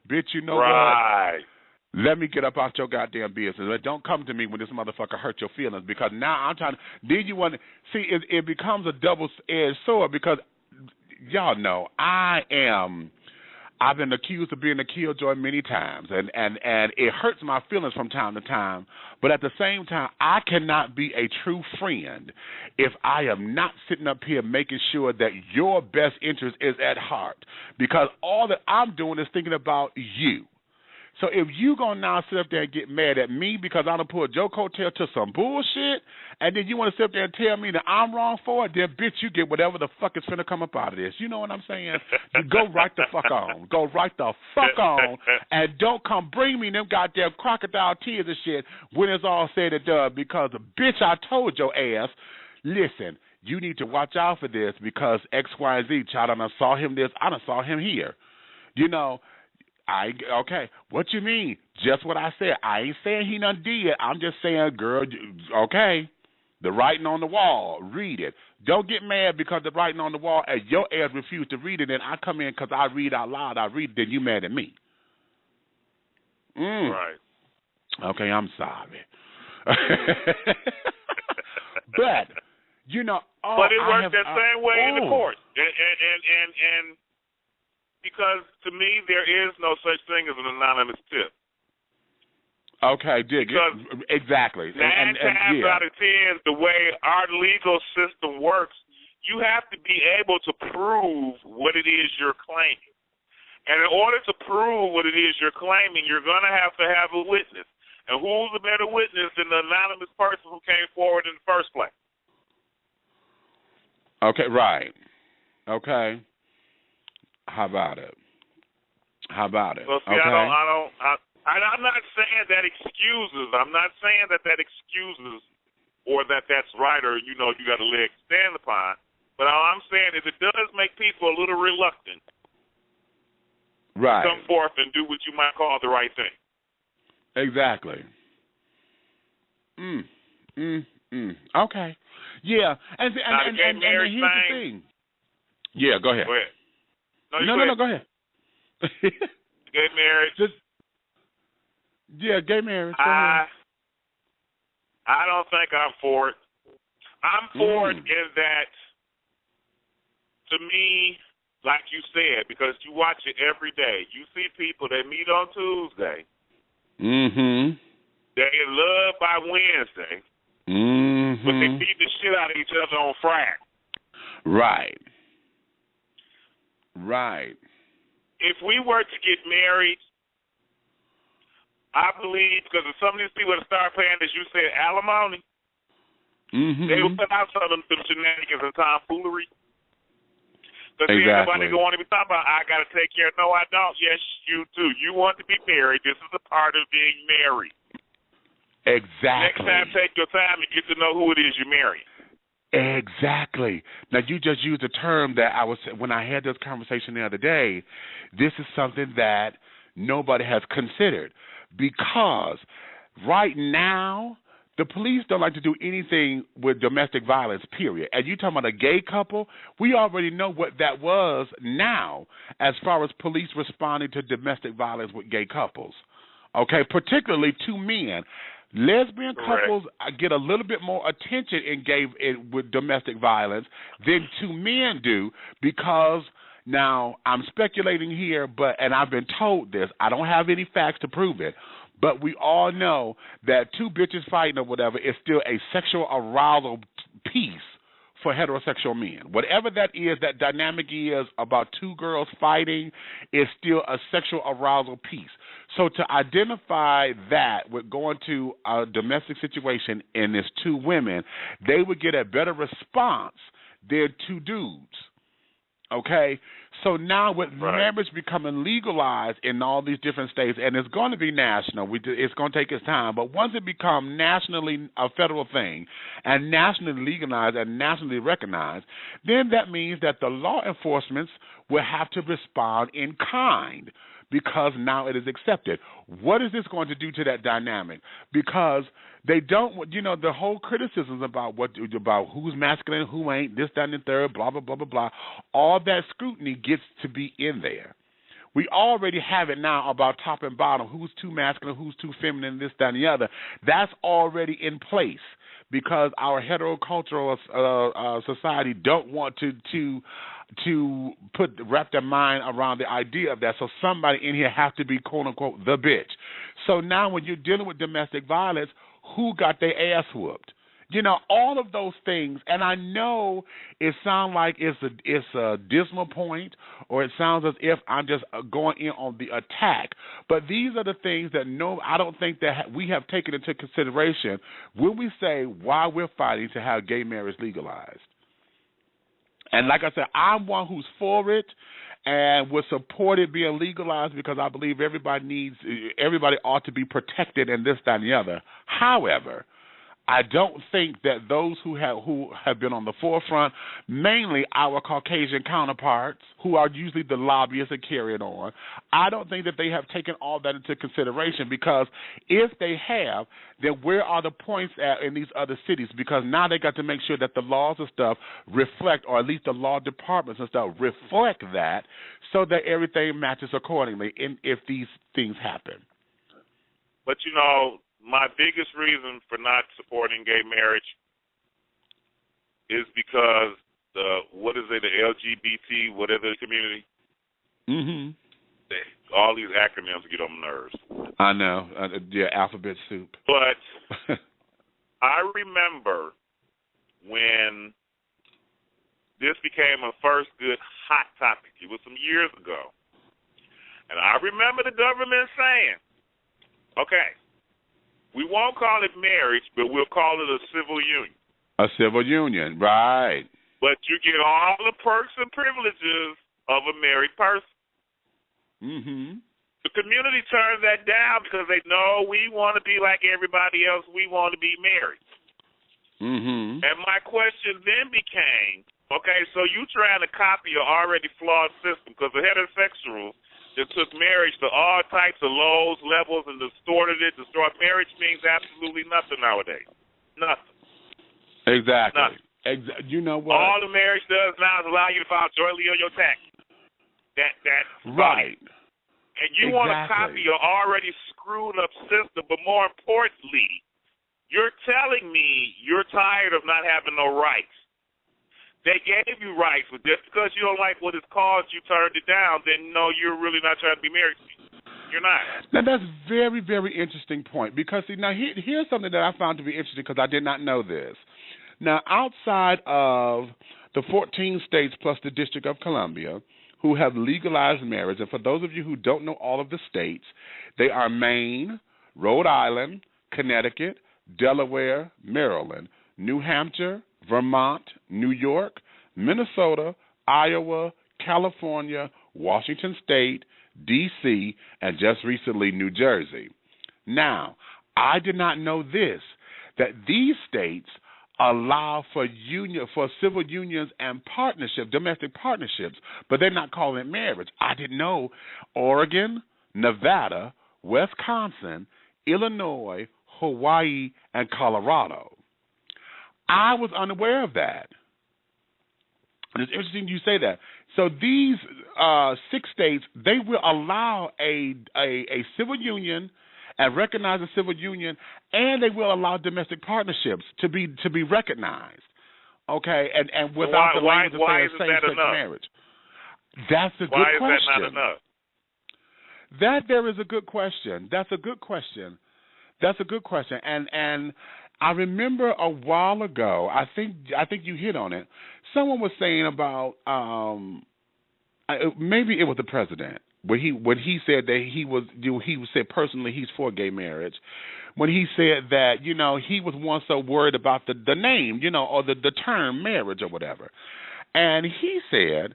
Bitch, you know what? Let me get up out your goddamn business. Don't come to me when this motherfucker hurt your feelings, because now I'm trying to. Then you want to see it becomes a double-edged sword, because y'all know I've been accused of being a killjoy many times, and it hurts my feelings from time to time. But at the same time, I cannot be a true friend if I am not sitting up here making sure that your best interest is at heart, because all that I'm doing is thinking about you. So if you gonna now sit up there and get mad at me because I done pulled your coattail to some bullshit, and then you want to sit up there and tell me that I'm wrong for it, then bitch, you get whatever the fuck is finna come up out of this. You know what I'm saying? You go right the fuck on. Go right the fuck on, and don't come bring me them goddamn crocodile tears and shit when it's all said and done, because bitch, I told your ass, listen, you need to watch out for this, because X, Y, and Z, child, I done saw him this, I done saw him here. Okay, what you mean? Just what I said. I ain't saying he done did. I'm just saying, girl, okay, the writing on the wall, read it. Don't get mad because the writing on the wall and your ass refuse to read it, and I come in because I read out loud, I read it, then you mad at me. Right. Okay, I'm sorry. But, But it works that same way in the court. And because to me, there is no such thing as an anonymous tip. Okay, exactly. 9 times out of 10, the way our legal system works, you have to be able to prove what it is you're claiming. And in order to prove what it is you're claiming, you're going to have a witness. And who's a better witness than the anonymous person who came forward in the first place? Okay, right. Okay. How about it? Well, see, okay. I'm not saying that excuses. I'm not saying that excuses or that's right or, you got a leg to stand upon. But all I'm saying is it does make people a little reluctant to come forth and do what you might call the right thing. Exactly. Okay. Yeah. And here's the thing. Yeah, go ahead. Go ahead. No, go ahead. Gay marriage. Gay marriage. I don't think I'm for it. I'm for it in that, to me, like you said, because you watch it every day. You see people that meet on Tuesday. Mm-hmm. They in love by Wednesday. Mm-hmm. But they beat the shit out of each other on Friday. Right. If we were to get married, I believe, because of some of these people that start paying, as you said, alimony, they will put out some of them shenanigans and tomfoolery. Because nobody going to want to be talking about, I got to take care. No, I don't. Yes, you do. You want to be married. This is a part of being married. Exactly. Next time, take your time and get to know who it is you're marrying. Exactly. Now, you just used a term that when I had this conversation the other day, this is something that nobody has considered because right now, the police don't like to do anything with domestic violence, period. And you talking about a gay couple, we already know what that was now as far as police responding to domestic violence with gay couples. Okay, particularly two men. Lesbian couples get a little bit more attention with domestic violence than two men do because now I'm speculating here, and I've been told this. I don't have any facts to prove it, but we all know that two bitches fighting or whatever is still a sexual arousal piece for heterosexual men. Whatever that is, that dynamic is about two girls fighting is still a sexual arousal piece. So to identify that with going to a domestic situation and it's two women, they would get a better response than two dudes. Okay? So now with marriage becoming legalized in all these different states, and it's going to be national, it's going to take its time, but once it becomes nationally a federal thing and nationally legalized and nationally recognized, then that means that the law enforcement will have to respond in kind because now it is accepted. What is this going to do to that dynamic? Because they don't, the whole criticisms about who's masculine, who ain't, this, that, and the third, blah, blah, blah, blah, blah. All that scrutiny gets to be in there. We already have it now about top and bottom, who's too masculine, who's too feminine, this, that, and the other. That's already in place because our heterocultural society don't want to wrap their mind around the idea of that. So somebody in here has to be, quote unquote, the bitch. So now when you're dealing with domestic violence, who got their ass whooped? All of those things. And I know it sounds like it's a dismal point, or it sounds as if I'm just going in on the attack. But these are the things that I don't think that we have taken into consideration when we say why we're fighting to have gay marriage legalized. And like I said, I'm one who's for it and would support it being legalized because I believe everybody ought to be protected and this, that, and the other. However, I don't think that those who have been on the forefront, mainly our Caucasian counterparts, who are usually the lobbyists that carry it on, I don't think that they have taken all that into consideration because if they have, then where are the points at in these other cities? Because now they got to make sure that the laws and stuff reflect, or at least the law departments and stuff reflect that so that everything matches accordingly if these things happen. But, my biggest reason for not supporting gay marriage is because the LGBT, whatever community. Mm-hmm. All these acronyms get on my nerves. I know. Alphabet soup. But I remember when this became a first good hot topic. It was some years ago. And I remember the government saying, okay, we won't call it marriage, but we'll call it a civil union. A civil union, right. But you get all the perks and privileges of a married person. Mm-hmm. The community turns that down because they know we want to be like everybody else. We want to be married. Mm-hmm. And my question then became, okay, so you trying to copy an already flawed system because the heterosexual just took marriage to all types of lows, levels, and distorted it. Marriage means absolutely nothing nowadays. Nothing. Exactly. Nothing. You know what? All the marriage does now is allow you to file jointly on your tax. That's right. And you want to copy your already screwed up system, but more importantly, you're telling me you're tired of not having no rights. They gave you rights, but just because you don't like what it's caused, you turned it down, then no, you're really not trying to be married to me. You're not. Now, that's a very, very interesting point because, see, now here's something that I found to be interesting because I did not know this. Now, outside of the 14 states plus the District of Columbia who have legalized marriage, and for those of you who don't know all of the states, they are Maine, Rhode Island, Connecticut, Delaware, Maryland, New Hampshire, Vermont, New York, Minnesota, Iowa, California, Washington State, D.C., and just recently New Jersey. Now, I did not know this, that these states allow for civil unions and partnerships, domestic partnerships, but they're not calling it marriage. I didn't know Oregon, Nevada, Wisconsin, Illinois, Hawaii, and Colorado. I was unaware of that. And it's interesting you say that. So these 6 states, they will allow a civil union and recognize a civil union, and they will allow domestic partnerships to be recognized. Okay, and without the language of saying same-sex marriage. That's a good question. Why is that not enough? That there is a good question. That's a good question. And I remember a while ago, I think you hit on it. Someone was saying about maybe it was the president when he said that he said personally he's for gay marriage. When he said that he was once so worried about the name or the term marriage or whatever, and he said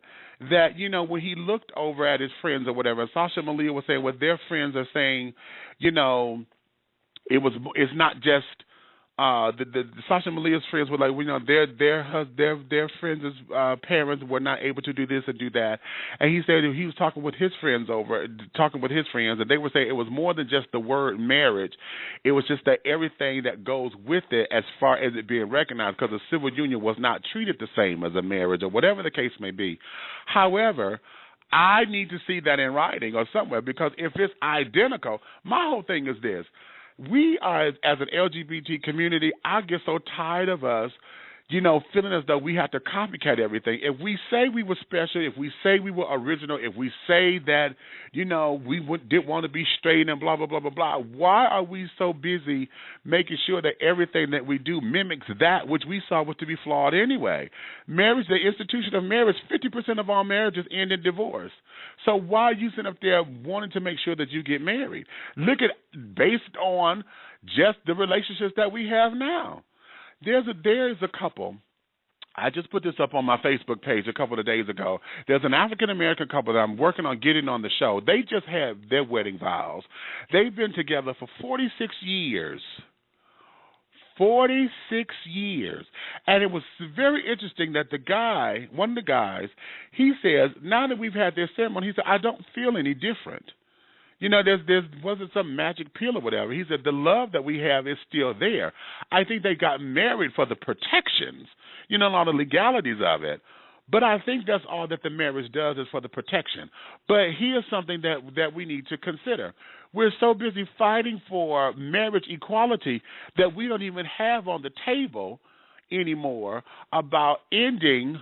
that when he looked over at his friends or whatever, Sasha Malia was saying what their friends are saying, it's not just the Sasha Malia's friends were like, their friends' parents were not able to do this and do that, and he said he was talking with his friends, and they were saying it was more than just the word marriage, it was just that everything that goes with it as far as it being recognized, because a civil union was not treated the same as a marriage or whatever the case may be. However, I need to see that in writing or somewhere, because if it's identical, my whole thing is this. We are, as an LGBT community, I get so tired of us, feeling as though we have to copycat everything. If we say we were special, if we say we were original, if we say that, we didn't want to be straight and blah, blah, blah, blah, blah, why are we so busy making sure that everything that we do mimics that which we saw was to be flawed anyway? Marriage, the institution of marriage, 50% of all marriages end in divorce. So why are you sitting up there wanting to make sure that you get married? Look at, based on just the relationships that we have now. There's a couple. I just put this up on my Facebook page a couple of days ago. There's an African-American couple that I'm working on getting on the show. They just had their wedding vows. They've been together for 46 years. 46 years. And it was very interesting that one of the guys, he says, now that we've had this ceremony, he said, I don't feel any different. There wasn't some magic pill or whatever. He said the love that we have is still there. I think they got married for the protections, all the legalities of it. But I think that's all that the marriage does is for the protection. But here's something that we need to consider. We're so busy fighting for marriage equality that we don't even have on the table anymore about ending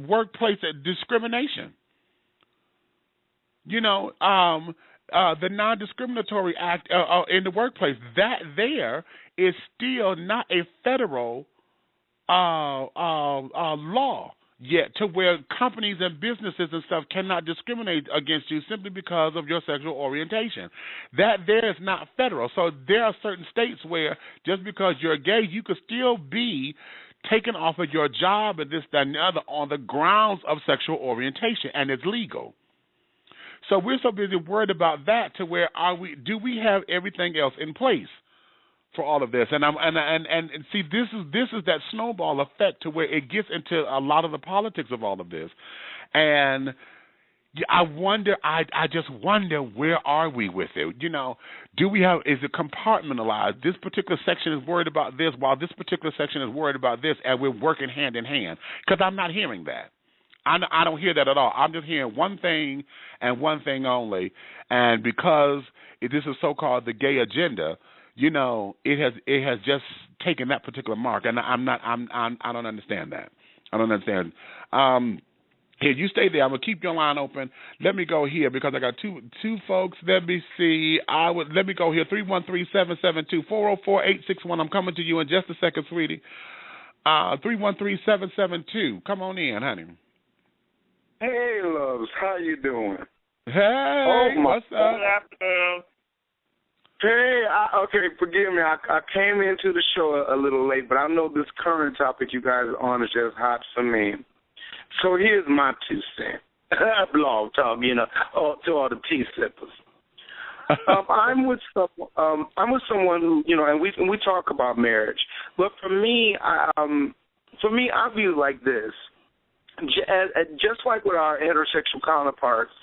workplace discrimination. You know, the non-discriminatory act in the workplace, that there is still not a federal law yet, to where companies and businesses and stuff cannot discriminate against you simply because of your sexual orientation. That there is not federal. So there are certain states where just because you're gay, you could still be taken off of your job and this, that, and the other on the grounds of sexual orientation, and it's legal. So we're so busy worried about that to where do we have everything else in place for all of this? And see, this is that snowball effect to where it gets into a lot of the politics of all of this. And I just wonder, where are we with it? You know, is it compartmentalized? This particular section is worried about this, while this particular section is worried about this, and we're working hand in hand? Because I'm not hearing that. I don't hear that at all. I'm just hearing one thing and one thing only. And because this is so-called the gay agenda, you know, it has just taken that particular mark, and I don't understand that. I don't understand. Here, you stay there. I'm gonna keep your line open. Let me go here because I got two folks. Let me see. Let me go here. 313-772-404-861. I'm coming to you in just a second, sweetie. 313-772. Come on in, honey. Hey, loves, how you doing? Hey, what's up? Hey, okay, forgive me. I came into the show a little late, but I know this current topic you guys are on is just hot for me. So here's my 2 cents. Blog talk, you know, to all the tea sippers. I'm with someone who, you know, and we talk about marriage, but for me, I view it like this. Just like with our heterosexual counterparts,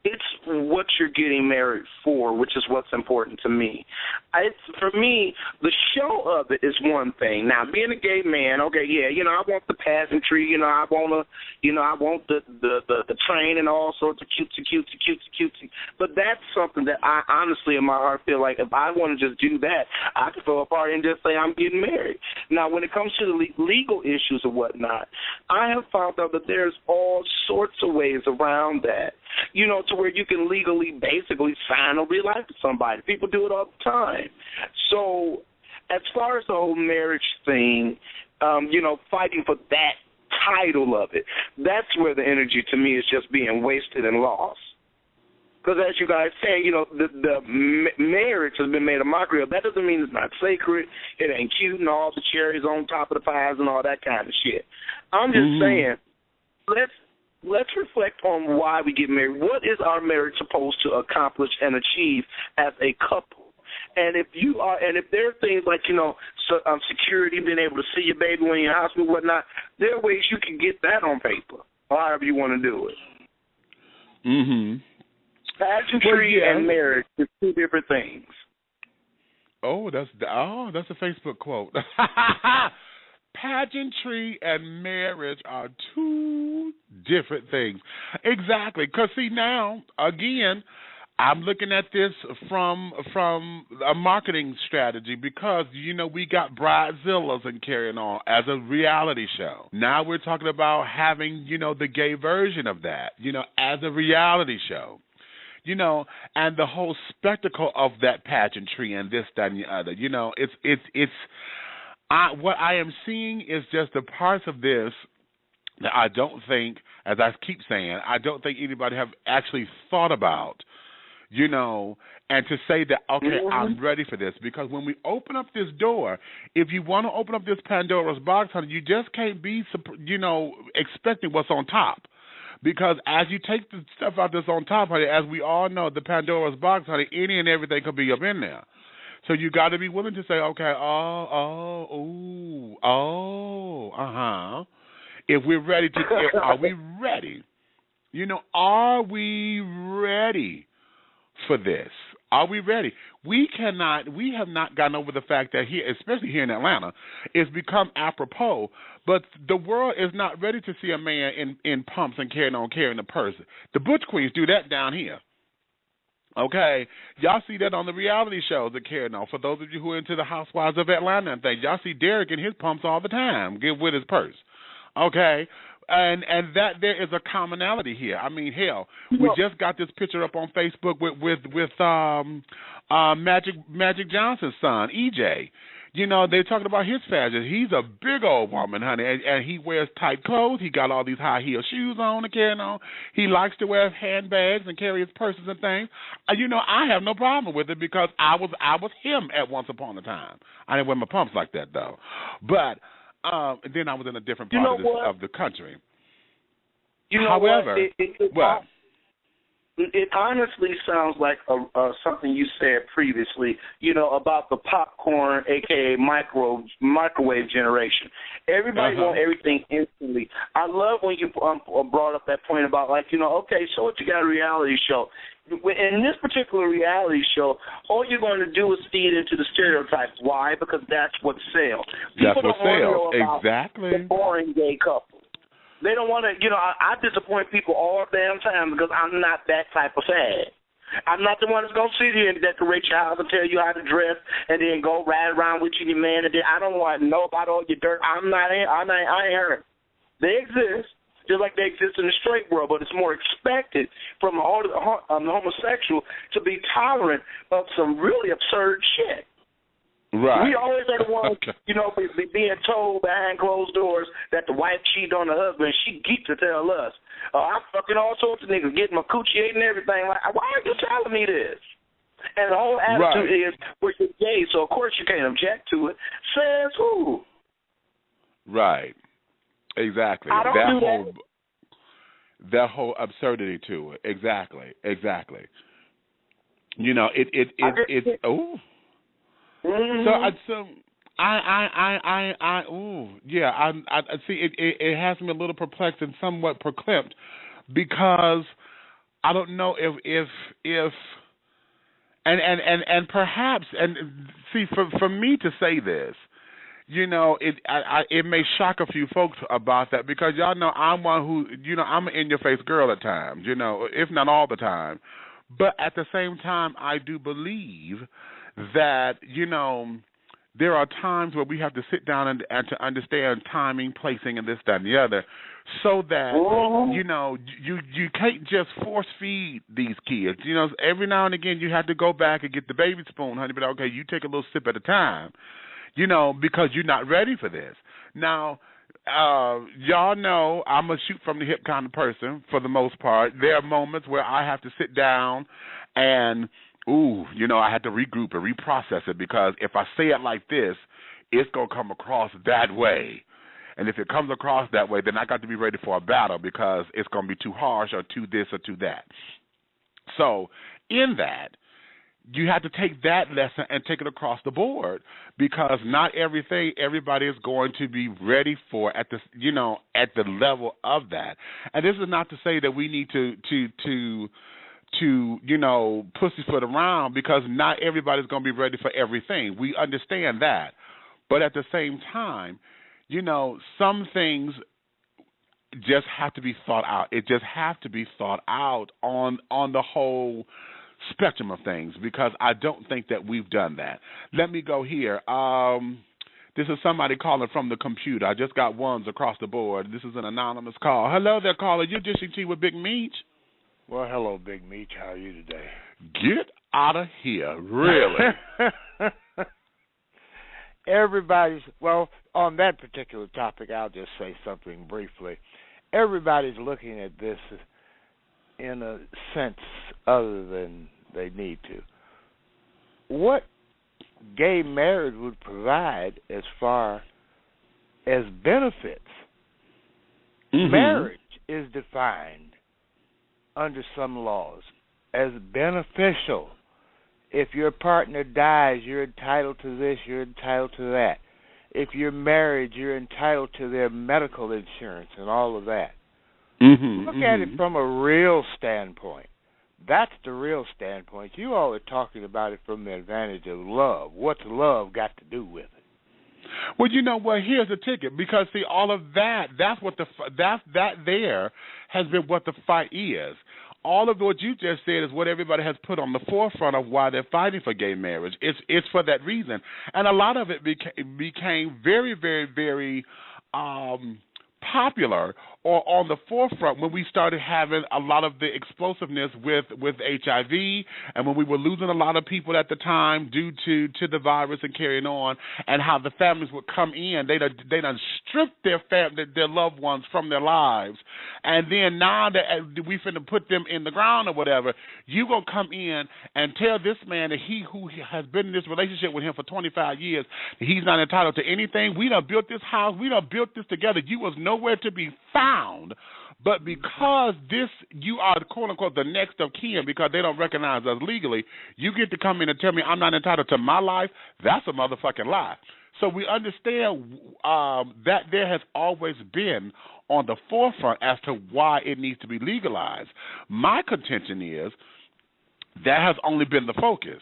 it's what you're getting married for, which is what's important to me. For me, the show of it is one thing. Now, being a gay man, okay, yeah, you know, I want the pageantry, you know, I want the train and all sorts of cutesy. But that's something that I honestly, in my heart, feel like if I want to just do that, I could throw a party and just say I'm getting married. Now, when it comes to the legal issues or whatnot, I have found out that there's all sorts of ways around that. You know, to where you can legally basically sign a real life to somebody. People do it all the time. So as far as the whole marriage thing, you know, fighting for that title of it, that's where the energy to me is just being wasted and lost. Because as you guys say, you know, the marriage has been made a mockery of. That doesn't mean it's not sacred. It ain't cute and all the cherries on top of the pies and all that kind of shit. I'm just saying, let's reflect on why we get married. What is our marriage supposed to accomplish and achieve as a couple? And if there are things like, you know, security, being able to see your baby when you're in the hospital, whatnot, there are ways you can get that on paper, or however you want to do it. Pageantry and marriage is 2 different things. Oh, that's a Facebook quote. Pageantry and marriage are 2 different things. Exactly. Because, see, now, again, I'm looking at this from a marketing strategy because, you know, we got Bridezillas and carrying on as a reality show. Now we're talking about having, you know, the gay version of that, you know, as a reality show. You know, and the whole spectacle of that pageantry and this, that, and the other. You know, what I am seeing is just the parts of this that I don't think, as I keep saying, I don't think anybody have actually thought about, you know, and to say that, okay, I'm ready for this. Because when we open up this door, if you want to open up this Pandora's box, honey, you just can't be, you know, expecting what's on top. Because as you take the stuff out that's on top, honey, as we all know, the Pandora's box, honey, any and everything could be up in there. So you got to be willing to say, okay, if we're ready to, are we ready? You know, are we ready for this? Are we ready? We have not gotten over the fact that here, especially here in Atlanta, it's become apropos, but the world is not ready to see a man in pumps and carrying a purse. The butch queens do that down here. Okay, y'all see that on the reality shows that carry on. For those of you who are into the Housewives of Atlanta and things, y'all see Derek in his pumps all the time, get with his purse. Okay, and that there is a commonality here. I mean, hell, we just got this picture up on Facebook with Magic Johnson's son, EJ. You know, they're talking about his fashion. He's a big old woman, honey, and he wears tight clothes. He got all these high-heel shoes on and carrying on. He likes to wear handbags and carry his purses and things. You know, I have no problem with it because I was him at once upon a time. I didn't wear my pumps like that, though. But then I was in a different part of the country. You know, however, it honestly sounds like something you said previously, you know, about the popcorn, a.k.a. microwave generation. Everybody wants everything instantly. I love when you brought up that point about, like, you know, okay, so what, you got a reality show. In this particular reality show, all you're going to do is feed into the stereotypes. Why? Because that's what sells. That's People what sells. Exactly. The boring gay couple. They don't want to, you know, I disappoint people all damn time because I'm not that type of fad. I'm not the one that's going to sit here and decorate your house and tell you how to dress and then go ride around with you and your man. And then I don't want to know about all your dirt. I ain't her. They exist, just like they exist in the straight world, but it's more expected from the homosexual to be tolerant of some really absurd shit. Right. We always are the ones, you know, being told behind closed doors that the wife cheated on the husband. She geeked to tell us. I'm fucking all sorts of niggas, getting my coochie ate and everything. Like, why are you telling me this? And the whole attitude is, we're gay, so of course you can't object to it. Says who? Right. Exactly. I don't do that. That whole absurdity to it. Exactly. You know, it I see. It has me a little perplexed and somewhat perklimped because I don't know if and perhaps see for me to say this, you know, it may shock a few folks about that because y'all know I'm one who, you know, I'm an in-your-face girl at times, you know, if not all the time, but at the same time I do believe that, you know, there are times where we have to sit down and to understand timing, placing, and this, that, and the other, so that, you know, you can't just force feed these kids. You know, every now and again you have to go back and get the baby spoon, honey, but okay, you take a little sip at a time, you know, because you're not ready for this. Now, y'all know I'm a shoot from the hip kind of person for the most part. There are moments where I have to sit down and you know, I had to regroup and reprocess it because if I say it like this, it's going to come across that way. And if it comes across that way, then I got to be ready for a battle because it's going to be too harsh or too this or too that. So in that, you have to take that lesson and take it across the board because not everybody is going to be ready for at the, you know, at the level of that. And this is not to say that we need to you know, pussyfoot around because not everybody's going to be ready for everything. We understand that. But at the same time, you know, some things just have to be thought out. It just have to be thought out on the whole spectrum of things because I don't think that we've done that. Let me go here. This is somebody calling from the computer. I just got ones across the board. This is an anonymous call. Hello there, caller. You're dishing tea with Big Meech. Well, hello, Big Meech. How are you today? Get out of here, really. Well, on that particular topic, I'll just say something briefly. Everybody's looking at this in a sense other than they need to. What gay marriage would provide as far as benefits, marriage is defined under some laws as beneficial. If your partner dies, you're entitled to this, you're entitled to that. If you're married, you're entitled to their medical insurance and all of that. Look at it from a real standpoint. That's the real standpoint. You all are talking about it from the advantage of love. What's love got to do with it? Well, you know what? Here's the ticket because see, all of that—that's what that there has been what the fight is. all of what you just said is what everybody has put on the forefront of why they're fighting for gay marriage. It's for that reason, and a lot of it became very, very, very popular or on the forefront when we started having a lot of the explosiveness with HIV, and when we were losing a lot of people at the time due to the virus and carrying on, and how the families would come in. They done stripped their loved ones from their lives, and then now that we finna put them in the ground or whatever, you gonna come in and tell this man that he who has been in this relationship with him for 25 years, that he's not entitled to anything. We done built this house. We done built this together. You was nowhere to be found, but because you are the quote unquote the next of kin, because they don't recognize us legally, you get to come in and tell me I'm not entitled to my life. That's a motherfucking lie. So we understand that there has always been on the forefront as to why it needs to be legalized. My contention is that has only been the focus,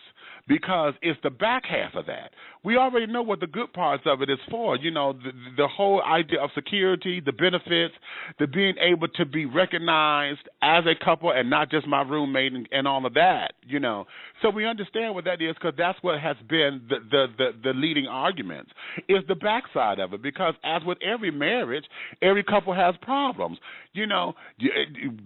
because it's the back half of that. We already know what the good parts of it is for. You know, the whole idea of security, the benefits, the being able to be recognized as a couple and not just my roommate and all of that, you know. So we understand what that is, because that's what has been the leading arguments, is the backside of it. Because as with every marriage, every couple has problems. You know,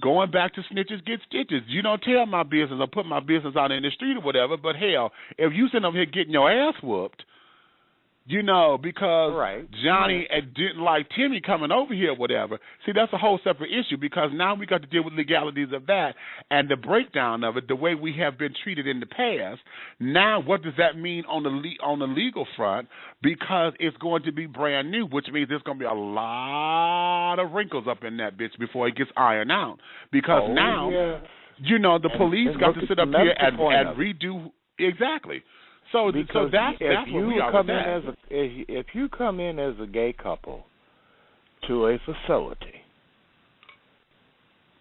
going back to snitches get stitches. You don't tell my business or put my business out in the street or whatever, but hell, if you sitting over here getting your ass whooped, you know, because Johnny didn't like Timmy coming over here or whatever, see, that's a whole separate issue, because now we got to deal with legalities of that and the breakdown of it, the way we have been treated in the past. Now, what does that mean on the legal front? Because it's going to be brand new, which means there's going to be a lot of wrinkles up in that bitch before it gets ironed out. Because you know, the police got to sit up here and redo. Exactly. So that's what we are with that. If you come in as a gay couple to a facility,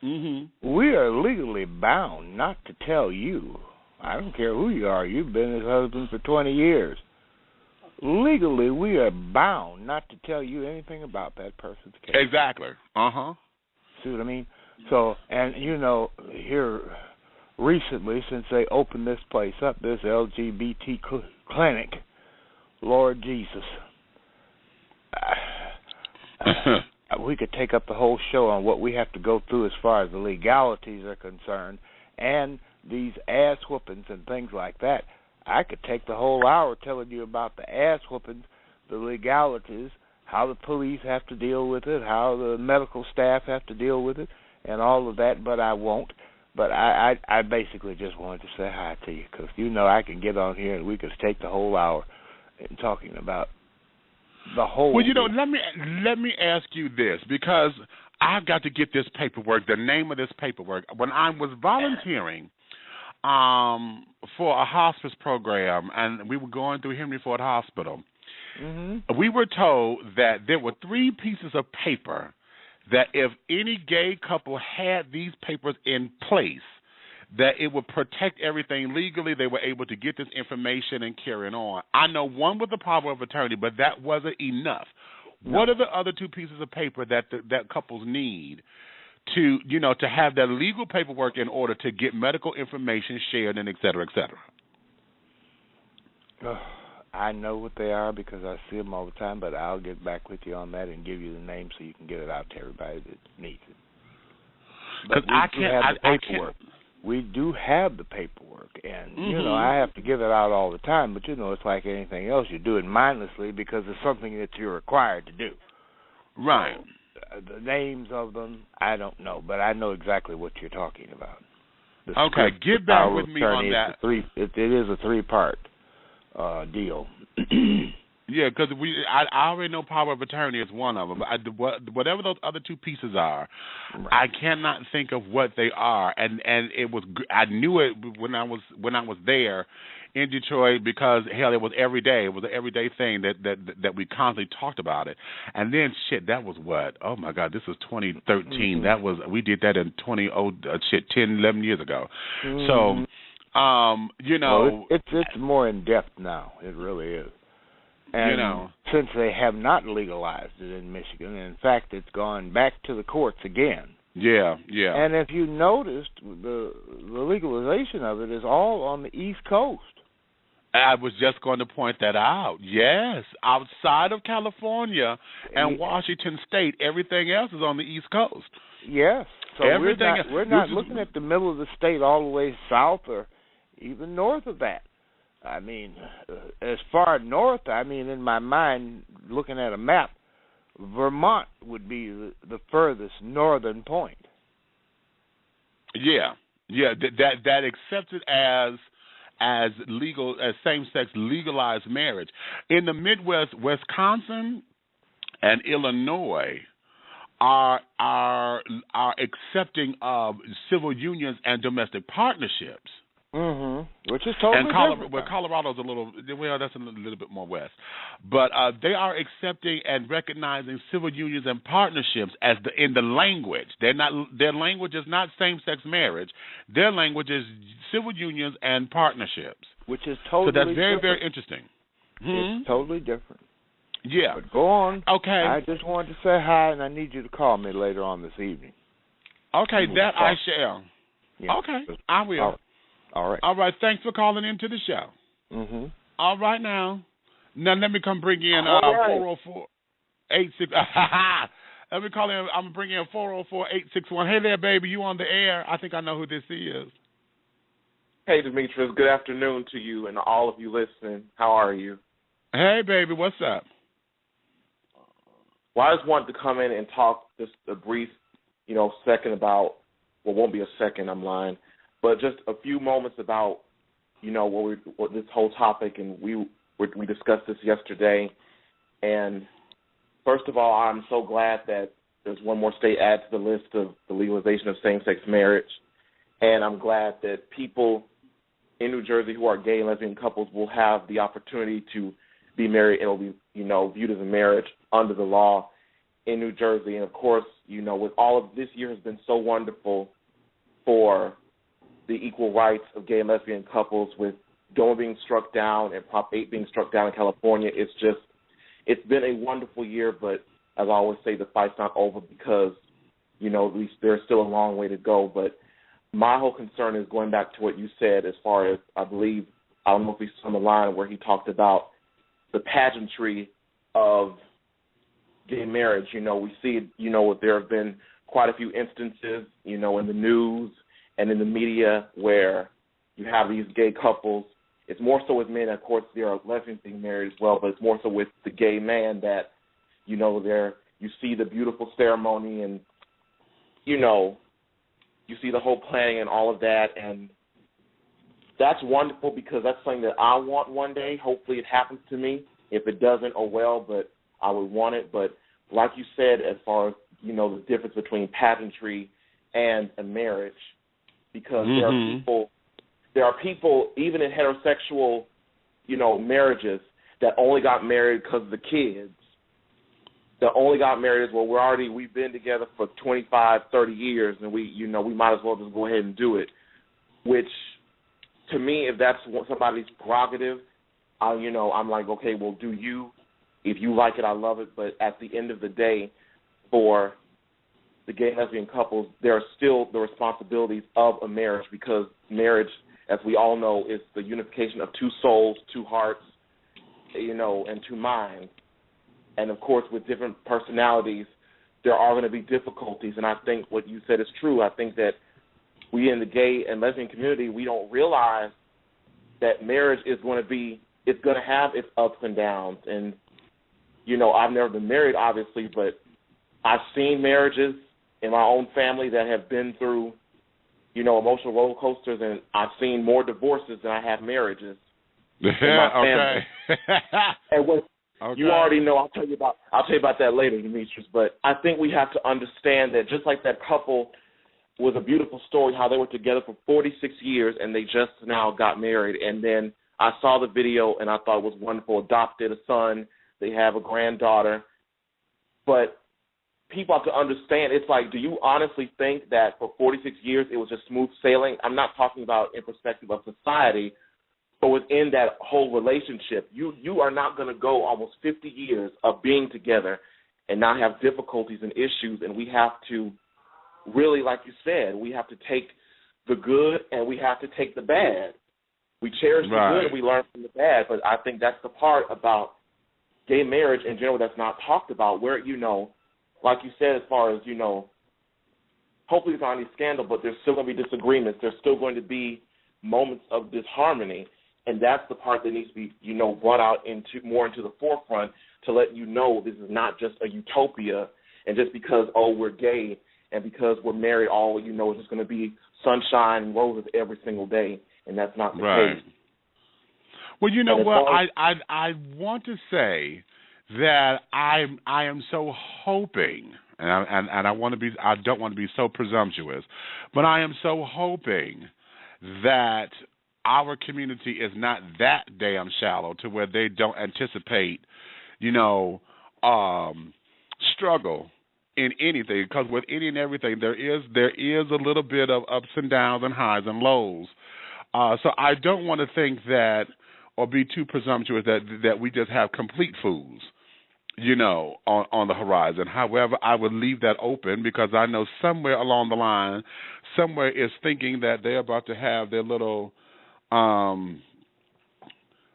we are legally bound not to tell you. I don't care who you are. You've been his husband for 20 years. Legally, we are bound not to tell you anything about that person's case. Exactly. See what I mean? So, and you know, here recently, since they opened this place up, this LGBT clinic, Lord Jesus, we could take up the whole show on what we have to go through as far as the legalities are concerned, and these ass whoopings and things like that. I could take the whole hour telling you about the ass whoopings, the legalities, how the police have to deal with it, how the medical staff have to deal with it, and all of that, but I won't. But I basically just wanted to say hi to you, because you know I can get on here and we could take the whole hour in talking about the whole. Well, you know, let me ask you this, because I've got to get this paperwork, the name of this paperwork. When I was volunteering for a hospice program, and we were going through Henry Ford Hospital, we were told that there were 3 pieces of paper that if any gay couple had these papers in place, that it would protect everything legally. They were able to get this information and carry it on. I know one was the power of attorney, but that wasn't enough. No. What are the other 2 pieces of paper that that couples need to, you know, to have that legal paperwork in order to get medical information shared and et cetera, et cetera? I know what they are because I see them all the time, but I'll get back with you on that and give you the name so you can get it out to everybody that needs it. But we do have the paperwork, and, you know, I have to give it out all the time, but, you know, it's like anything else. You do it mindlessly because it's something that you're required to do. Right. So, the names of them, I don't know, but I know exactly what you're talking about. Okay, get back with me on that. It is a 3-part deal. Yeah, because I already know power of attorney is one of them. But whatever those other 2 pieces are, I cannot think of what they are. And it was, I knew it when I was there in Detroit, because hell, it was every day. It was an everyday thing that we constantly talked about it. And then that was what? Oh my God, this was 2013. That was, we did that in 10, 11 years ago. So. You know, it's more in depth now. It really is. And you know, since they have not legalized it in Michigan, and in fact, it's gone back to the courts again. Yeah, yeah. And if you noticed, the legalization of it is all on the East Coast. I was just going to point that out. Yes, outside of California and Washington State, everything else is on the East Coast. Yes. So everything we're not looking at the middle of the state all the way south or even north of that. I mean, as far north, in my mind, looking at a map, Vermont would be the furthest northern point. Yeah, that accepted as legal, as same-sex legalized marriage. In the Midwest, Wisconsin and Illinois are accepting of civil unions and domestic partnerships. Mm-hmm. Which is totally different. Well, Colorado's that's a little bit more west, but they are accepting and recognizing civil unions and partnerships as in the language. Their language is not same-sex marriage. Their language is civil unions and partnerships. Which is totally so that's very different. very interesting. It's totally different. Yeah. But go on. Okay. I just wanted to say hi, and I need you to call me later on this evening. Okay, that I shall. Yeah. Okay, I will. All right. All right. Thanks for calling into the show. Mm-hmm. All right now. Now let me come bring in 404-86. Let me call in. I'm bringing in 404-861. Hey there, baby. You on the air? I think I know who this is. Hey, Demetrius. Good afternoon to you and all of you listening. How are you? Hey, baby. What's up? Well, I just wanted to come in and talk just a brief, second about. Well, won't be a second. I'm lying. But just a few moments about, what this whole topic, and we discussed this yesterday. And first of all, I'm so glad that there's one more state added to the list of the legalization of same-sex marriage. And I'm glad that people in New Jersey who are gay and lesbian couples will have the opportunity to be married and will be, viewed as a marriage under the law in New Jersey. And, of course, with all of this year has been so wonderful for the equal rights of gay and lesbian couples, with DOMA being struck down and Prop 8 being struck down in California. It's been a wonderful year, but as I always say, the fight's not over because, at least there's still a long way to go. But my whole concern is going back to what you said as far as, I don't know if he's on the line where he talked about the pageantry of gay marriage. We see, there have been quite a few instances, in the news and in the media where you have these gay couples. It's more so with men. Of course, there are lesbians being married as well, but it's more so with the gay man that, you see the beautiful ceremony and, you see the whole planning and all of that. And that's wonderful because that's something that I want one day. Hopefully it happens to me. If it doesn't, oh well, but I would want it. But like you said, as far as, the difference between pageantry and a marriage, because there are people, even in heterosexual, marriages, that only got married because of the kids. That only got married as well. We've been together for 25, 30 years, and we might as well just go ahead and do it. Which, to me, if that's somebody's prerogative, I'm like, okay, well, do you? If you like it, I love it. But at the end of the day, for the gay and lesbian couples, there are still the responsibilities of a marriage, because marriage, as we all know, is the unification of two souls, two hearts, and two minds. And, of course, with different personalities, there are going to be difficulties. And I think what you said is true. I think that we in the gay and lesbian community, we don't realize that marriage is going to have its ups and downs. And, I've never been married, obviously, but I've seen marriages in my own family that have been through, emotional roller coasters, and I've seen more divorces than I have marriages in my family. And what you already know, I'll tell you about that later, Demetrius. But I think we have to understand that just like that couple was a beautiful story, how they were together for 46 years and they just now got married. And then I saw the video and I thought it was wonderful. Adopted a son. They have a granddaughter. But people have to understand, it's like, do you honestly think that for 46 years it was just smooth sailing? I'm not talking about in perspective of society, but within that whole relationship, you are not going to go almost 50 years of being together and not have difficulties and issues, and we have to really, like you said, we have to take the good and we have to take the bad. We cherish the good and we learn from the bad, but I think that's the part about gay marriage in general that's not talked about, where, you know, like you said, as far as, you know, hopefully there's not any scandal, but there's still going to be disagreements. There's still going to be moments of disharmony, and that's the part that needs to be, you know, brought out more into the forefront to let you know this is not just a utopia, and just because, we're gay and because we're married, all you know is just going to be sunshine and roses every single day, and that's not the case. Well, you know what? I want to say that I am so hoping, and I don't want to be so presumptuous, but I am so hoping that our community is not that damn shallow to where they don't anticipate, you know, struggle in anything, because with any and everything there is a little bit of ups and downs and highs and lows. So I don't want to think that or be too presumptuous that we just have complete fools, you know, on the horizon. However, I would leave that open because I know somewhere along the line, somewhere is thinking that they're about to have their little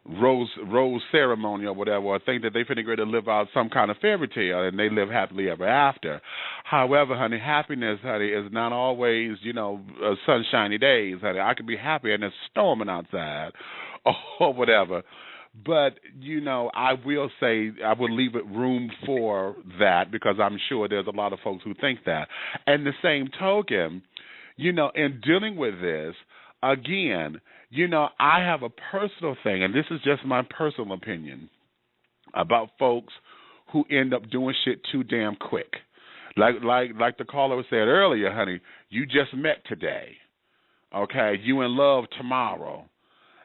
rose ceremony or whatever, or think that they're finna go to live out some kind of fairy tale and they live happily ever after. However, honey, happiness, honey, is not always, you know, sunshiny days, honey. I could be happy and it's storming outside or whatever. But, you know, I will say I will leave it room for that because I'm sure there's a lot of folks who think that. And the same token, you know, in dealing with this, again, you know, I have a personal thing, and this is just my personal opinion, about folks who end up doing shit too damn quick. Like the caller said earlier, honey, you just met today, okay? You in love tomorrow.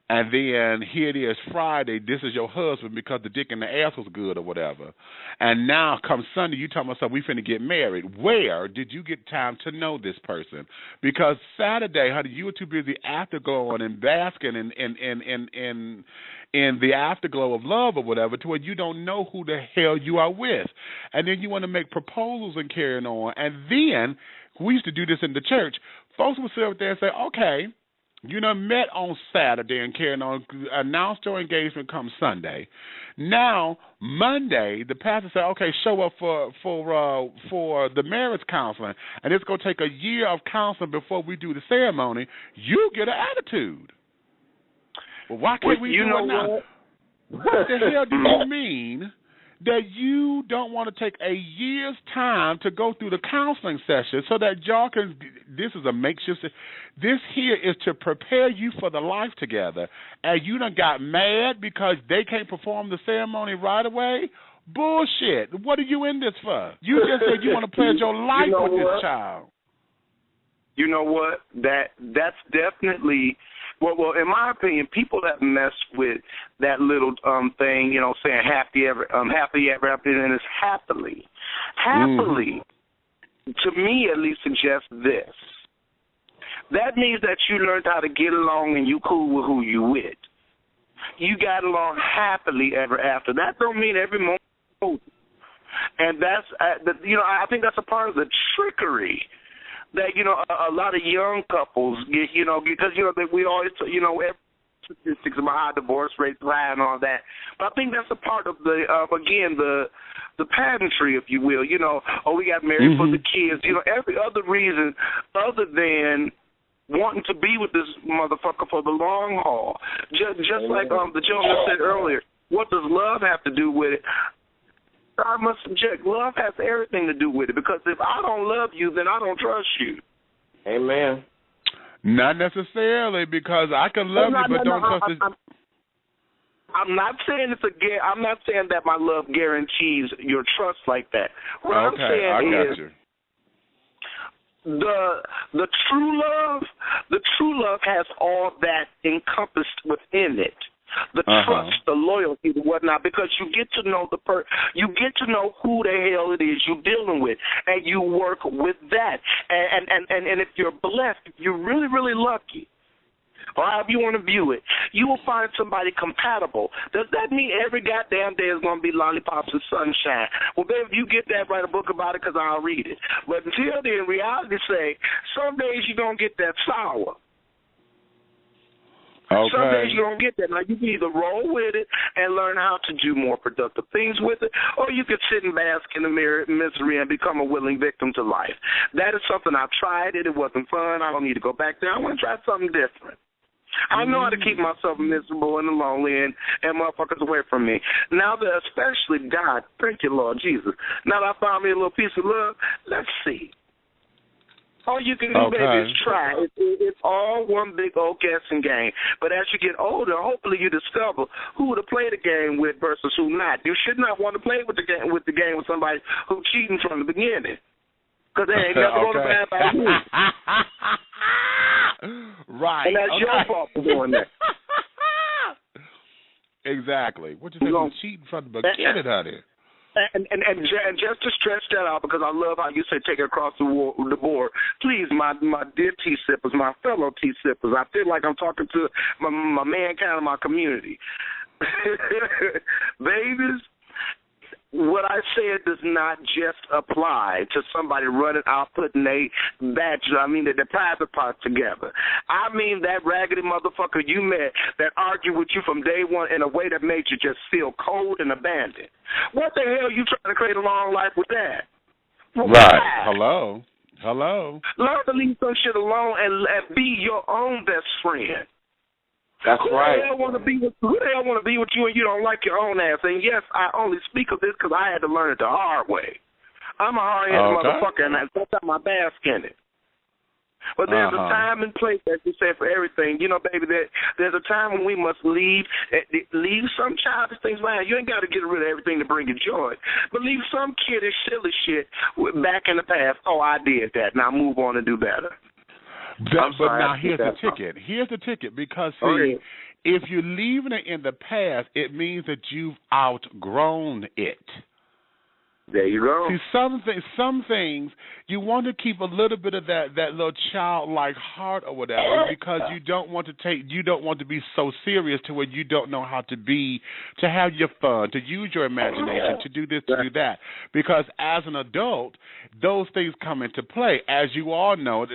And then here it is Friday, this is your husband because the dick in the ass was good or whatever. And now come Sunday, you talking about we finna get married. Where did you get time to know this person? Because Saturday, honey, you were too busy afterglowing and basking in the afterglow of love or whatever to where you don't know who the hell you are with. And then you want to make proposals and carrying on. And then, we used to do this in the church, folks would sit up there and say, okay, you know, met on Saturday and carrying on, announced your engagement come Sunday. Now, Monday, the pastor said, okay, show up for the marriage counseling, and it's going to take a year of counseling before we do the ceremony. You get an attitude. Well, why can't we do it now? What the hell do you mean that you don't want to take a year's time to go through the counseling session so that y'all can, this is a makeshift, this here is to prepare you for the life together, and you done got mad because they can't perform the ceremony right away? Bullshit. What are you in this for? You just said you want to pledge your life with this child. You know what? That's definitely... Well, in my opinion, people that mess with that little thing, you know, saying happily ever after, and it's happily, to me at least suggests this. That means that you learned how to get along and you cool with who you with. You got along happily ever after. That don't mean every moment. And that's, you know, I think that's a part of the trickery that, you know, a lot of young couples get, you know, because, you know, we always, you know, statistics about high divorce rates high and all that. But I think that's a part of the, again, the pageantry, if you will. You know, we got married for the kids. You know, every other reason other than wanting to be with this motherfucker for the long haul. Just like the gentleman said earlier, what does love have to do with it? I must object. Love has everything to do with it, because if I don't love you, then I don't trust you. Amen. Not necessarily, because I can love you, but don't trust you. I'm not saying I'm not saying that my love guarantees your trust like that. What I'm saying is, the true love has all that encompassed within it. The trust, the loyalty, the whatnot, because you get to know you get to know who the hell it is you're dealing with, and you work with that. And if you're blessed, if you're really, really lucky, or however you want to view it, you will find somebody compatible. Does that mean every goddamn day is going to be lollipops and sunshine? Well, baby, if you get that, write a book about it because I'll read it. But until then, reality say, some days you're going to get that sour. Okay. Some days you don't get that. Now, you can either roll with it and learn how to do more productive things with it, or you can sit and bask in the misery and become a willing victim to life. That is something I've tried. It wasn't fun. I don't need to go back there. I want to try something different. I know how to keep myself miserable and lonely and motherfuckers away from me. Now that especially God, thank you, Lord Jesus. Now that I found me a little piece of love, let's see. All you can do, baby, is try. It's all one big old guessing game. But as you get older, hopefully you discover who to play the game with versus who not. You should not want to play with the game with somebody who's cheating from the beginning, because they ain't never going to bad by you. Right. And that's your fault for doing that. Exactly. What you say? Who's cheating from the beginning, honey? And just to stretch that out, because I love how you say take it across the board. Please, my dear tea sippers, my fellow tea sippers, I feel like I'm talking to my mankind in my community. Babies, what I said does not just apply to somebody running out putting their private parts together. I mean that raggedy motherfucker you met that argued with you from day one in a way that made you just feel cold and abandoned. What the hell are you trying to create a long life with that? Right. Hello. Learn to leave some shit alone and be your own best friend. That's right. Who the hell want to be with you and you don't like your own ass? And yes, I only speak of this because I had to learn it the hard way. I'm a hard-headed motherfucker, and that's how my bask in it. But there's a time and place, as you say, for everything. You know, baby, there's a time when we must leave some childish things behind. You ain't got to get rid of everything to bring you joy. But leave some kiddish, silly shit back in the past. Oh, I did that. Now move on and do better. But now here's the ticket. Here's the ticket, because, see, if you're leaving it in the past, it means that you've outgrown it. There you go. See, some things you want to keep a little bit of that little childlike heart or whatever, because you don't want to be so serious to where you don't know how to be, to have your fun, to use your imagination, to do this, to do that. Because as an adult, those things come into play. As you all know,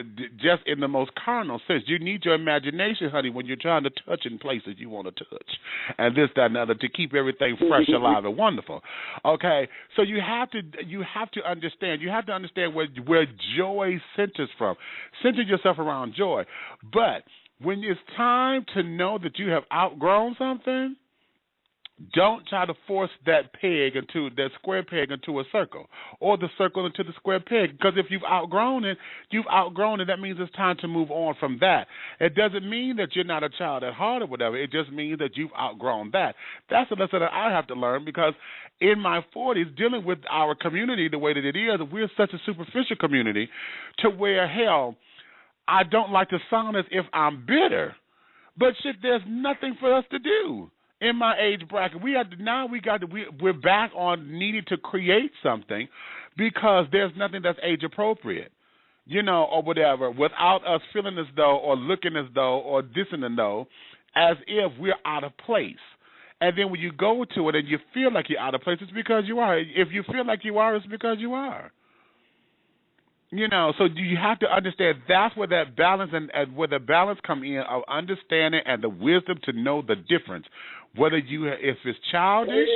just in the most carnal sense, you need your imagination, honey, when you're trying to touch in places you want to touch, and this, that, and the other, to keep everything fresh, alive, and wonderful. Okay, so you have to understand. You have to understand where joy centers from. Center yourself around joy. But when it's time to know that you have outgrown something, don't try to force that square peg into a circle, or the circle into the square peg. Because if you've outgrown it. That means it's time to move on from that. It doesn't mean that you're not a child at heart or whatever. It just means that you've outgrown that. That's a lesson that I have to learn, because in my 40s, dealing with our community the way that it is, we're such a superficial community to where, hell, I don't like to sound as if I'm bitter. But shit, there's nothing for us to do. In my age bracket, we're back on needing to create something, because there's nothing that's age appropriate, or whatever, without us feeling as though, or looking as though, or dissing as though, as if we're out of place. And then when you go to it and you feel like you're out of place, it's because you are. If you feel like you are, it's because you are. So you have to understand that's where that balance and where the balance come in of understanding and the wisdom to know the difference. Whether if it's childish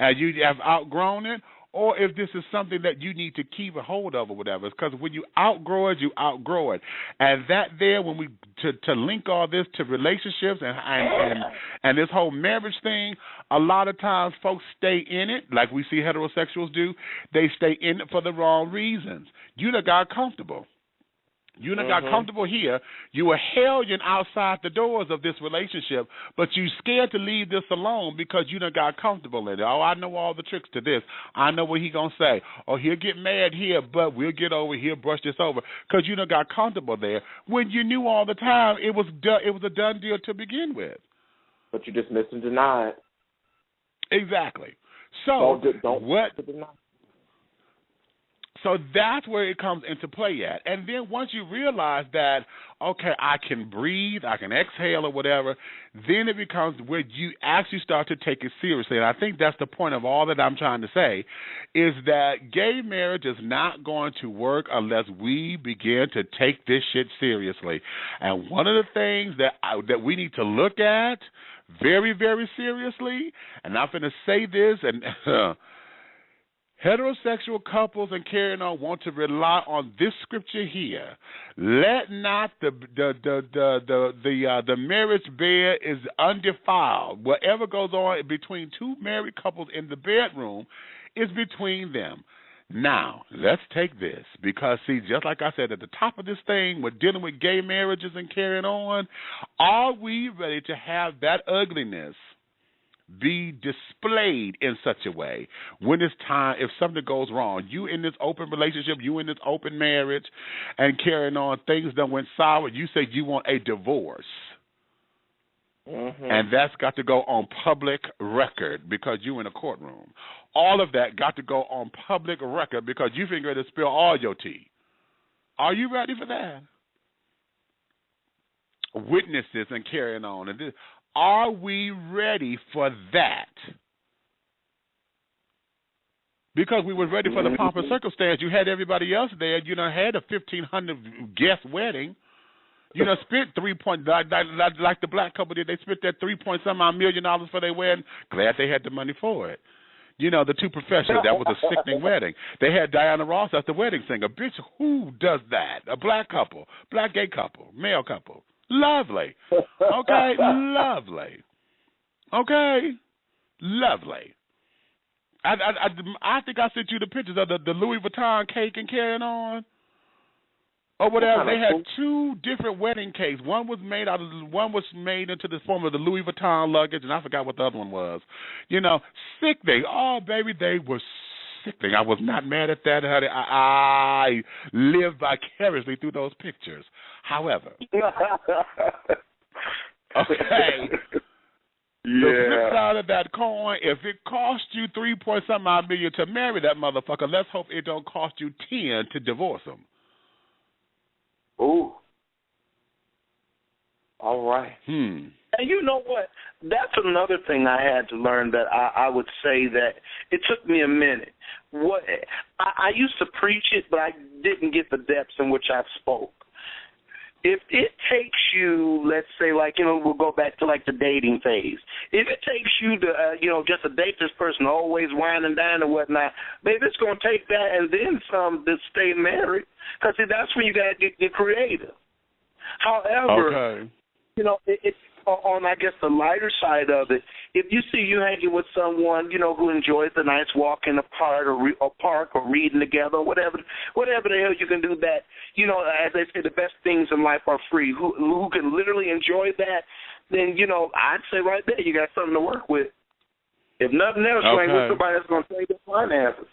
and you have outgrown it, or if this is something that you need to keep a hold of or whatever. Because when you outgrow it, you outgrow it. And that there, when we to link all this to relationships and this whole marriage thing, a lot of times folks stay in it, like we see heterosexuals do. They stay in it for the wrong reasons. You done got comfortable. You done got comfortable here. You were hellion outside the doors of this relationship, but you scared to leave this alone because you done got comfortable in it. Oh, I know all the tricks to this. I know what he gonna say. Oh, he'll get mad here, but we'll get over here, brush this over, because you done got comfortable there when you knew all the time it was a done deal to begin with. But you dismissed and denied. Exactly. So don't what? deny. So that's where it comes into play at. And then once you realize that, okay, I can breathe, I can exhale or whatever, then it becomes where you actually start to take it seriously. And I think that's the point of all that I'm trying to say, is that gay marriage is not going to work unless we begin to take this shit seriously. And one of the things that we need to look at very, very seriously, and I'm going to say this, and heterosexual couples and carrying on want to rely on this scripture here. Let not the marriage bed is undefiled. Whatever goes on between two married couples in the bedroom is between them. Now, let's take this because, see, just like I said at the top of this thing, we're dealing with gay marriages and carrying on. Are we ready to have that ugliness be displayed in such a way when it's time, if something goes wrong, you in this open relationship, you in this open marriage and carrying on, things done went sour, you say you want a divorce. Mm-hmm. And that's got to go on public record because you in a courtroom. All of that got to go on public record because you figure to spill all your tea. Are you ready for that? Witnesses and carrying on. And this, are we ready for that? Because we were ready for the pomp and circumstance. You had everybody else there. You done had a 1,500 guest wedding. You done spent like the black couple did. They spent that $3.some million for their wedding. Glad they had the money for it. You know, the two professionals, that was a sickening wedding. They had Diana Ross as the wedding singer. Bitch, who does that? A black couple, black gay couple, male couple. Lovely. Okay, lovely. Okay, lovely. I think I sent you the pictures of the Louis Vuitton cake and carrying on, or whatever. They had two different wedding cakes. One was made into the form of the Louis Vuitton luggage, and I forgot what the other one was. You know, sickening. Oh, baby, they were sickening. I was not mad at that, honey. I lived vicariously through those pictures. However, okay, the flip side of that coin, if it cost you $3.some million to marry that motherfucker, let's hope it don't cost you 10 to divorce him. Ooh. All right. And you know what? That's another thing I had to learn that I would say that it took me a minute. What I used to preach it, but I didn't get the depths in which I spoke. If it takes you, let's say, like, you know, we'll go back to, like, the dating phase. If it takes you to, you know, just to date this person, always wine and dine and whatnot, maybe it's going to take that and then some to stay married, because that's when you got to get creative. However, you know, it's on, I guess, the lighter side of it, if you see you hanging with someone, you know, who enjoys a nice walk in the park or reading together or whatever the hell you can do that, you know, as they say, the best things in life are free, who can literally enjoy that, then, you know, I'd say right there you got something to work with. If nothing else, you ain't with somebody that's going to take the finances.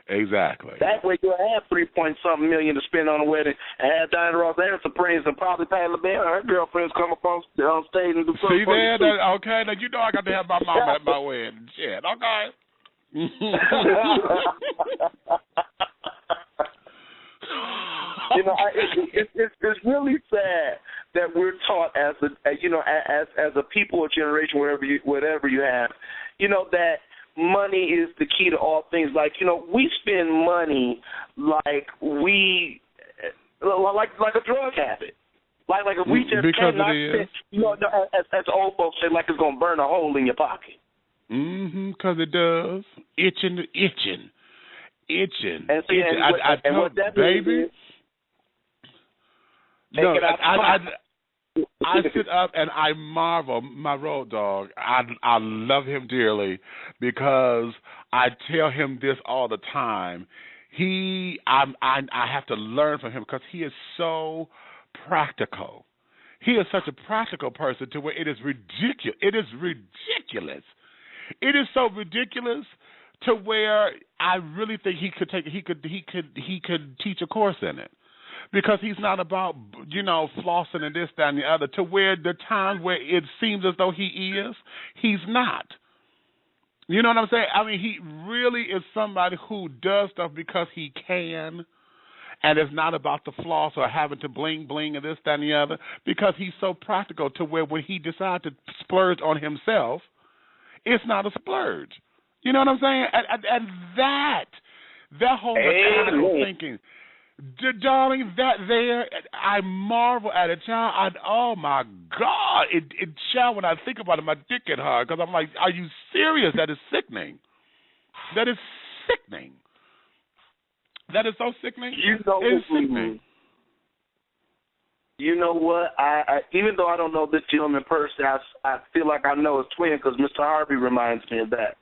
Exactly. That way you'll have $3.something million to spend on a wedding and have Diana Ross and Supremes and probably Patti LaBelle and her girlfriends come up on stage and do something. See there? Okay, now you know I got to have my mom at my wedding. Shit, okay. You know, it's really sad that we're taught as a people or generation, whatever you have, you know, that money is the key to all things. Like, you know, we spend money like a drug habit. Like if we just cannot spend, you know, as old folks say, like it's gonna burn a hole in your pocket. Because it does. Itching. And see, and what that baby. No, I sit up and I marvel. My road dog, I love him dearly because I tell him this all the time. I have to learn from him because he is so practical. He is such a practical person to where it is ridiculous. It is ridiculous. It is so ridiculous to where I really think he could teach a course in it. Because he's not about, you know, flossing and this, that, and the other, to where the times where it seems as though he is, he's not. You know what I'm saying? I mean, he really is somebody who does stuff because he can, and it's not about the floss or having to bling bling and this, that, and the other, because he's so practical to where when he decides to splurge on himself, it's not a splurge. You know what I'm saying? And that whole mechanical thinking, darling, that there, I marvel at it, child. Oh my God, child, when I think about it, my dick get hard because I'm like, are you serious? That is sickening. That is sickening. That is so sickening. It's sickening. You know what? I even though I don't know this gentleman personally, I feel like I know his twin because Mr. Harvey reminds me of that.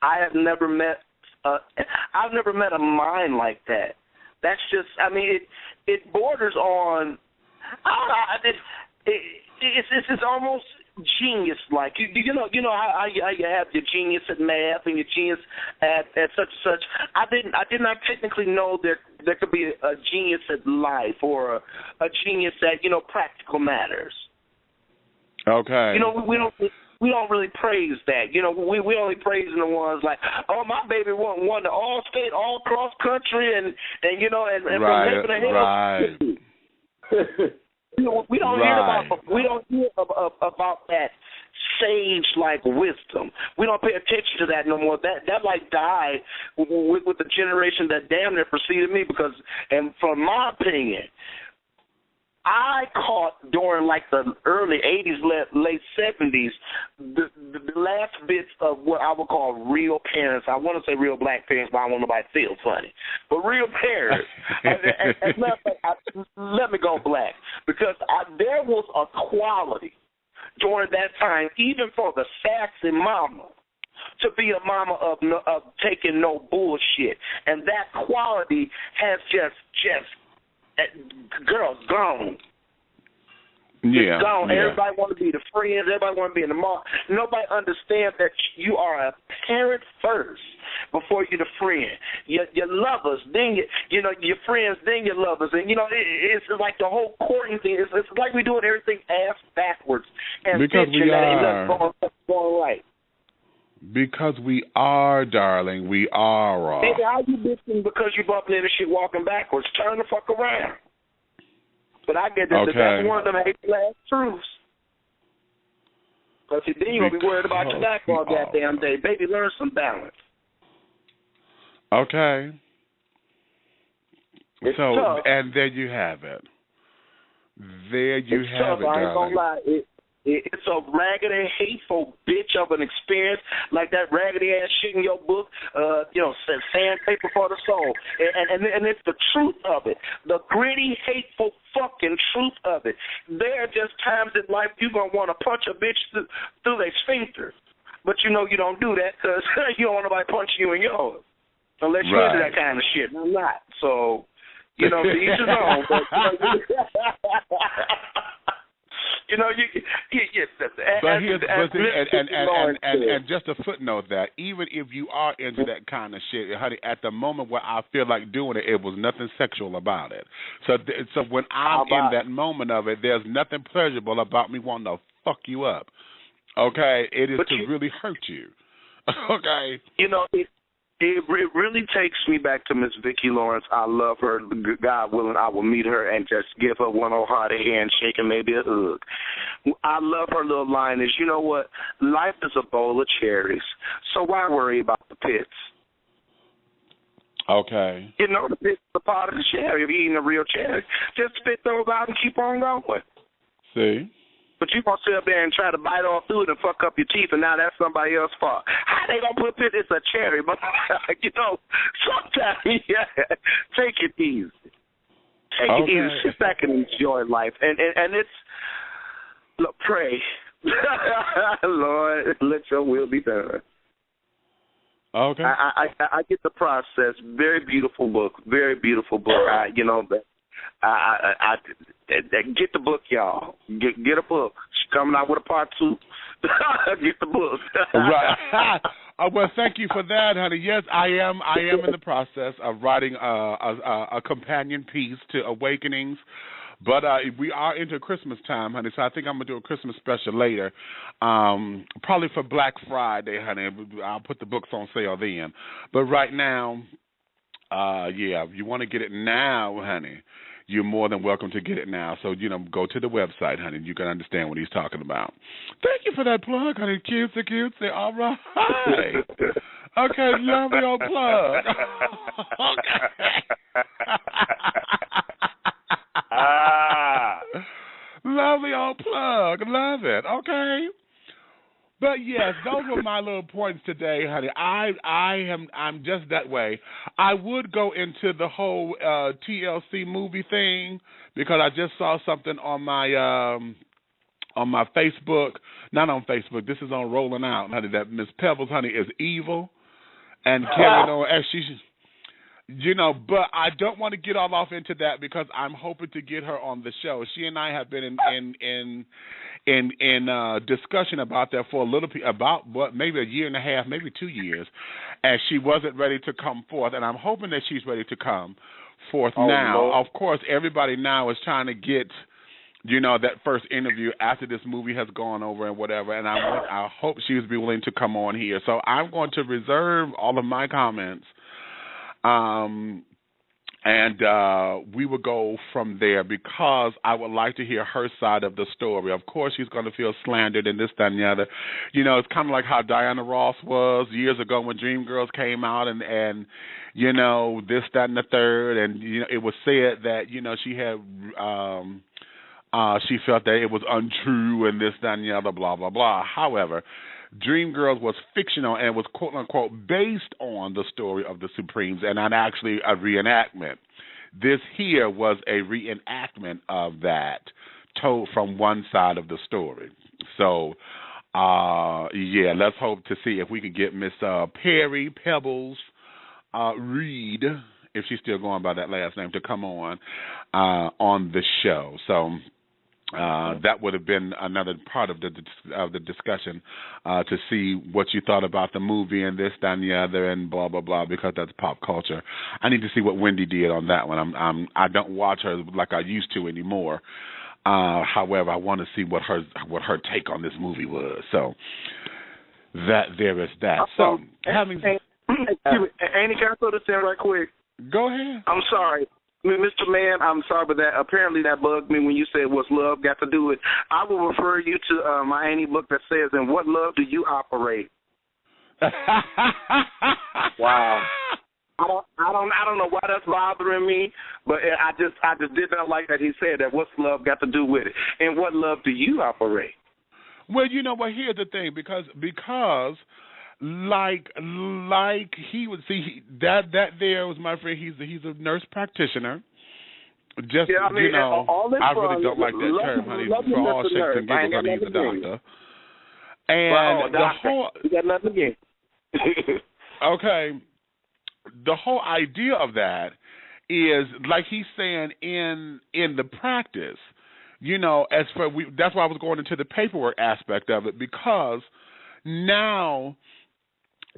I've never met a mind like that. That's just, I mean, it borders on, I don't know, it's almost genius-like. You know how you have your genius at math and your genius at such and such. I did not technically know there could be a genius at life or a genius at, practical matters. Okay. We don't really praise that. We only praise the ones like, oh, my baby won the all state, all cross country, and right, from heaven to hell. We don't hear about that sage-like wisdom. We don't pay attention to that no more. That like died with the generation that damn near preceded me because, and from my opinion, I caught during like the early 80s, late 70s, the last bits of what I would call real parents. I want to say real black parents, but I don't want nobody to feel funny. But real parents. Let me go black. Because there was a quality during that time, even for the sassy mama, to be a mama of taking no bullshit. And that quality has just girls gone. Yeah, it's gone. Yeah. Everybody want to be the friends. Everybody want to be in the mall. Nobody understands that you are a parent first before you're the friend. Your lovers, then your friends, then your lovers, and it's like the whole courting thing. It's like we're doing everything ass backwards and because we are going right. Because we are, darling. We are. Baby, how you bitching because you bumping into shit walking backwards? Turn the fuck around. But I get that that's one of them hateful ass truths. Because then you're going to be worried about your back all goddamn day. Baby, learn some balance. Okay. It's tough. And there you have it. There you it's have tough. it, I ain't darling. gonna lie. It's a raggedy, hateful bitch of an experience, like that raggedy ass shit in your book, sandpaper for the soul. And it's the truth of it, the gritty, hateful fucking truth of it. There are just times in life you're going to want to punch a bitch through their sphincter. But you don't do that because you don't want nobody punching you in yours. Unless you're into that kind of shit. I'm not. So, to each his own. But, and just a footnote that even if you are into that kind of shit, honey, at the moment where I feel like doing it, it was nothing sexual about it. So when I'm in that moment of it, there's nothing pleasurable about me wanting to fuck you up. Okay, it is to really hurt you. Okay, It really takes me back to Miss Vicki Lawrence. I love her. God willing, I will meet her and just give her one old hearty handshake and maybe a hug. I love her little line is, you know what? Life is a bowl of cherries, so why worry about the pits? Okay. The pits are part of the cherry. If you're eating a real cherry, just spit those out and keep on going. See? But you gonna sit up there and try to bite all through it and fuck up your teeth, and now that's somebody else's fault. How they gonna put it? It's a cherry, but sometimes take it easy. Take it easy. Sit back and enjoy life, and it's pray, Lord, let your will be done. Okay. I get the process. Very beautiful book. Very beautiful book. I get the book, y'all. Get a book. She's coming out with a part 2. Get the book. Right. Well, thank you for that, honey. Yes, I am in the process of writing a companion piece to Awakenings. But we are into Christmas time, honey, so I think I'm going to do a Christmas special later, probably for Black Friday, honey. I'll put the books on sale then. But right now, if you want to get it now, honey, you're more than welcome to get it now. So, go to the website, honey, and you can understand what he's talking about. Thank you for that plug, honey. Cutesy. All right. Okay, love your plug. Lovely old plug. Love it. Okay. But yes, those were my little points today, honey. I'm just that way. I would go into the whole TLC movie thing because I just saw something on my Facebook. Not on Facebook. This is on Rolling Out, honey. That Miss Pebbles, honey, is evil and carrying on as she. But I don't want to get all off into that because I'm hoping to get her on the show. She and I have been in discussion about that for maybe a year and a half, maybe 2 years, and she wasn't ready to come forth. And I'm hoping that she's ready to come forth now. Lord. Of course, everybody now is trying to get, that first interview after this movie has gone over and whatever. And I hope she would be willing to come on here. So I'm going to reserve all of my comments. And we will go from there because I would like to hear her side of the story. Of course, she's going to feel slandered and this, that, and the other. It's kind of like how Diana Ross was years ago when Dreamgirls came out and this, that, and the third. And, it was said that, she had she felt that it was untrue and this, that, and the other, blah, blah, blah. However, Dreamgirls was fictional and was quote-unquote based on the story of the Supremes and not actually a reenactment. This here was a reenactment of that told from one side of the story. So, let's hope to see if we can get Miss Perry Pebbles Reed, if she's still going by that last name, to come on the show. So that would have been another part of the discussion to see what you thought about the movie and this, that, and the other, and blah blah blah. Because that's pop culture. I need to see what Wendy did on that one. I don't watch her like I used to anymore. However, I want to see what her take on this movie was. So there is that. So Annie, can I throw this in right quick? Go ahead. I'm sorry. Mr. Mann, I'm sorry, but apparently that bugged me when you said what's love got to do with. I will refer you to my Annie book that says, "In what love do you operate?" Wow. I don't know why that's bothering me, but I just did not like that he said that. What's love got to do with it? And what love do you operate? Well, here's the thing, because like he would see that there was my friend. He's a nurse practitioner. Just all this I really don't like that term, honey. For all shakes and giggles, honey, he's a doctor. And the whole you got nothing again. Okay, the whole idea of that is like he's saying in the practice. That's why I was going into the paperwork aspect of it, because now,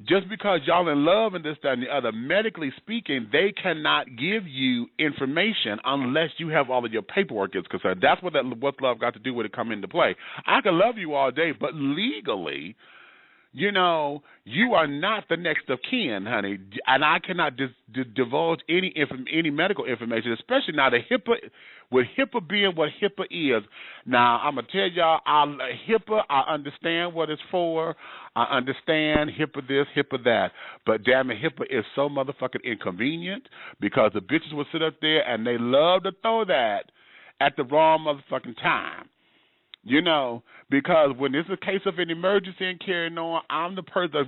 just because y'all in love and this, that, and the other, medically speaking, they cannot give you information unless you have all of your paperwork is concerned. That's what what's love got to do with it come into play. I can love you all day, but legally, you are not the next of kin, honey, and I cannot divulge any medical information, especially now the HIPAA, with HIPAA being what HIPAA is. Now, I'm going to tell y'all, HIPAA, I understand what it's for. I understand HIPAA this, HIPAA that. But damn it, HIPAA is so motherfucking inconvenient because the bitches will sit up there and they love to throw that at the wrong motherfucking time. Because when it's a case of an emergency and carrying on, I'm the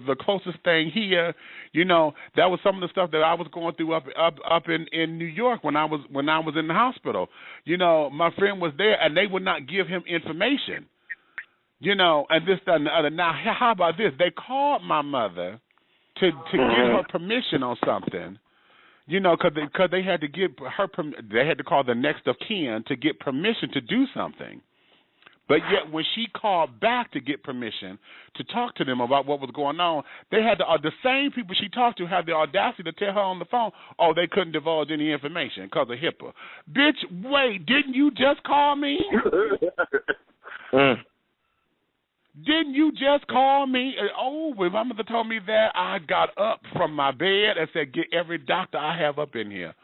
the closest thing here. That was some of the stuff that I was going through up in New York when I was in the hospital. My friend was there and they would not give him information. And this, that, and the other. Now, how about this? They called my mother to get her permission on something. Because they had to give her they had to call the next of kin to get permission to do something. But yet when she called back to get permission to talk to them about what was going on, they had the same people she talked to had the audacity to tell her on the phone, oh, they couldn't divulge any information because of HIPAA. Bitch, wait, didn't you just call me? Didn't you just call me? Oh, if my mother told me that, I got up from my bed and said, get every doctor I have up in here.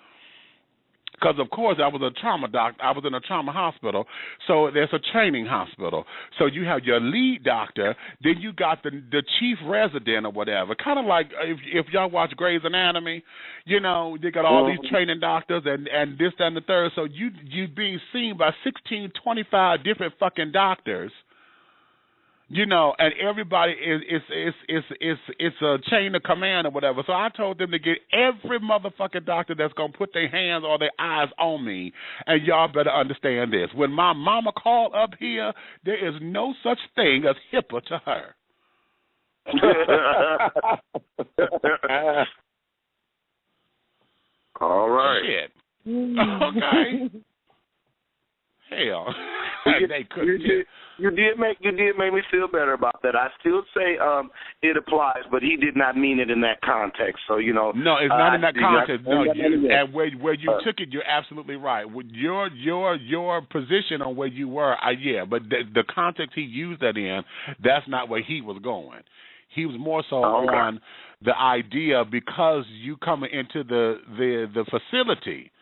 Because, of course, I was a trauma doctor. I was in a trauma hospital, so there's a training hospital. So you have your lead doctor, then you got the chief resident or whatever. Kind of like if y'all watch Grey's Anatomy, you know, they got all these training doctors and this, that, and the third. So you being seen by 16, 25 different fucking doctors. You know, and everybody it's a chain of command or whatever. So I told them to get every motherfucking doctor that's gonna put their hands or their eyes on me. And y'all better understand this: when my mama called up here, there is no such thing as HIPAA to her. All right. Shit. Okay. Hell, they couldn't. You did make me feel better about that. I still say it applies, but he did not mean it in that context. So you know. No, it's not in that context. No, and where you took it, you're absolutely right. With your position on where you were, yeah, but the context he used that in, that's not where he was going. He was more so on the idea because you coming into the facility.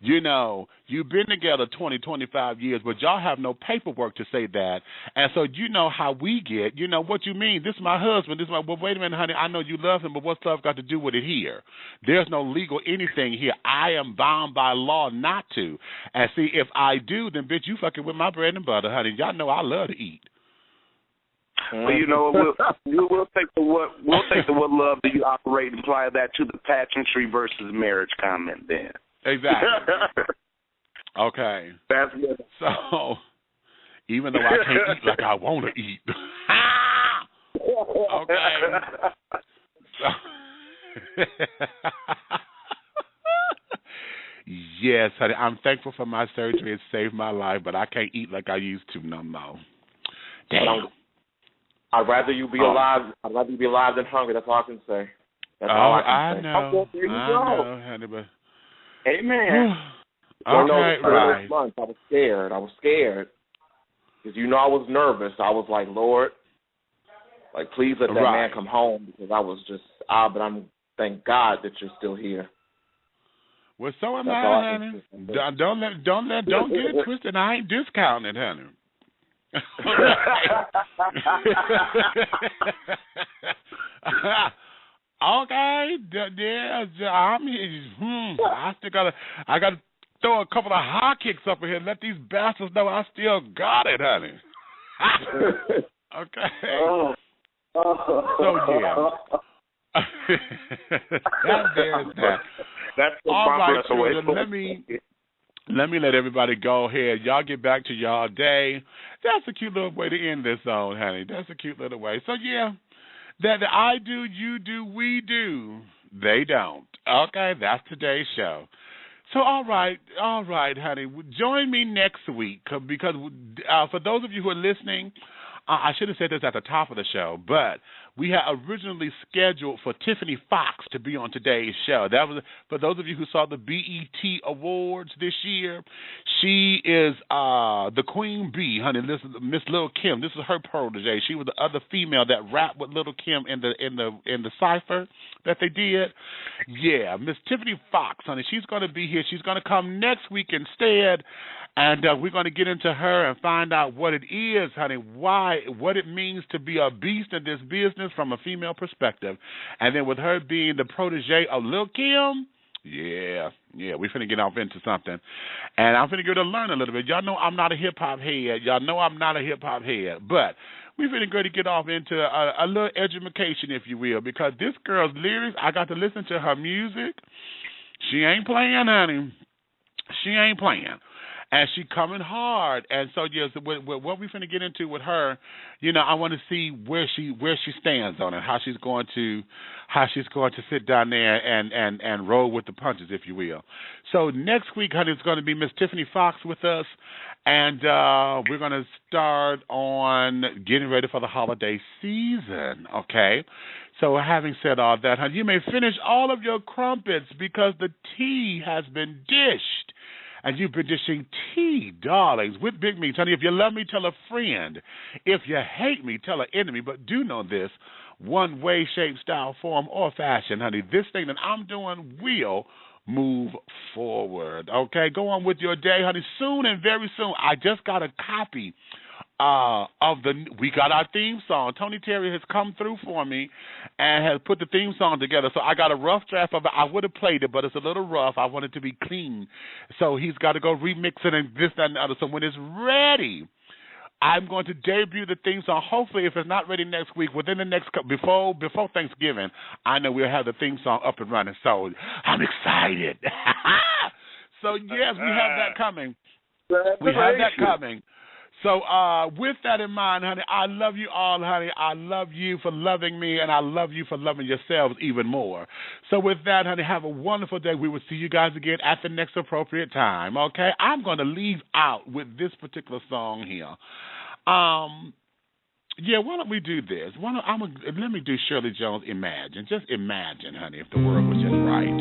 You know, you've been together 20, 25 years, but y'all have no paperwork to say that. And so you know how we get, you know, what you mean. This is my husband. This is my, well, wait a minute, honey. I know you love him, but what's love got to do with it here? There's no legal anything here. I am bound by law not to. And see, if I do, then, bitch, you fucking with my bread and butter, honey. Y'all know I love to eat. Well, you know, we'll take the what love do you operate and apply that to the pageantry versus marriage comment then. Exactly. Okay. That's good. So, even though I can't eat like I want to eat. Okay. So, yes, honey, I'm thankful for my surgery. It saved my life, but I can't eat like I used to no more. Damn. I'd rather you be alive. I'd rather you be alive than hungry. That's all I can say. That's all I can say. I know, honey, but. Amen. Okay, right. Months, I was scared. Because, you know, I was nervous. I was like, Lord, like, please let that man come home. Because I was just, but I'm, thank God that you're still here. Well, so am I, honey. Don't get it twisted. I ain't discounting it, honey. Okay, yeah, I still gotta throw a couple of high kicks up in here and let these bastards know I still got it, honey. Okay. So yeah. That's all right, children. Let me let everybody go ahead. Y'all get back to y'all day. That's a cute little way to end this on, honey. That's a cute little way. So yeah. That I do, you do, we do. They don't. Okay, that's today's show. So, all right, honey. Join me next week because for those of you who are listening, I should have said this at the top of the show, but we had originally scheduled for Tiffany Fox to be on today's show. That was for those of you who saw the BET Awards this year. She is the Queen Bee, honey. This is Miss Lil Kim. This is her protege. She was the other female that rapped with Lil Kim in the cipher that they did. Yeah, Miss Tiffany Fox, honey. She's going to be here. She's going to come next week instead. And we're going to get into her and find out what it is, honey, what it means to be a beast in this business from a female perspective. And then with her being the protege of Lil Kim, yeah, we're finna get off into something. And I'm finna get to learn a little bit. Y'all know I'm not a hip-hop head. But we're finna go to get off into a little education, if you will, because this girl's lyrics, I got to listen to her music. She ain't playing, honey. She ain't playing. and she coming hard. And so yes, with what we're finna get into with her, I want to see where she stands on it, how she's going to sit down there and roll with the punches, if you will. So next week, honey, it's going to be Miss Tiffany Fox with us, and we're going to start on getting ready for the holiday season. Okay. So having said all that, honey, you may finish all of your crumpets because the tea has been dished. And you've been dishing tea, darlings, with Big Meats. Honey, if you love me, tell a friend. If you hate me, tell an enemy. But do know this, one way, shape, style, form, or fashion, honey, this thing that I'm doing will move forward. Okay, go on with your day, honey. Soon and very soon, I just got a copy we got our theme song. Tony Terry has come through for me and has put the theme song together. So I got a rough draft of it. I would have played it, but it's a little rough. I want it to be clean. So he's got to go remix it and this, that, and the other. So when it's ready, I'm going to debut the theme song. Hopefully, if it's not ready next week, within the next before Thanksgiving, I know we'll have the theme song up and running. So I'm excited. So yes, we have that coming. We have that coming. So with that in mind, honey, I love you all, honey. I love you for loving me, and I love you for loving yourselves even more. So with that, honey, have a wonderful day. We will see you guys again at the next appropriate time, okay? I'm going to leave out with this particular song here. Yeah, why don't we do this? Let me do Shirley Jones' Imagine. Just imagine, honey, if the world was just right.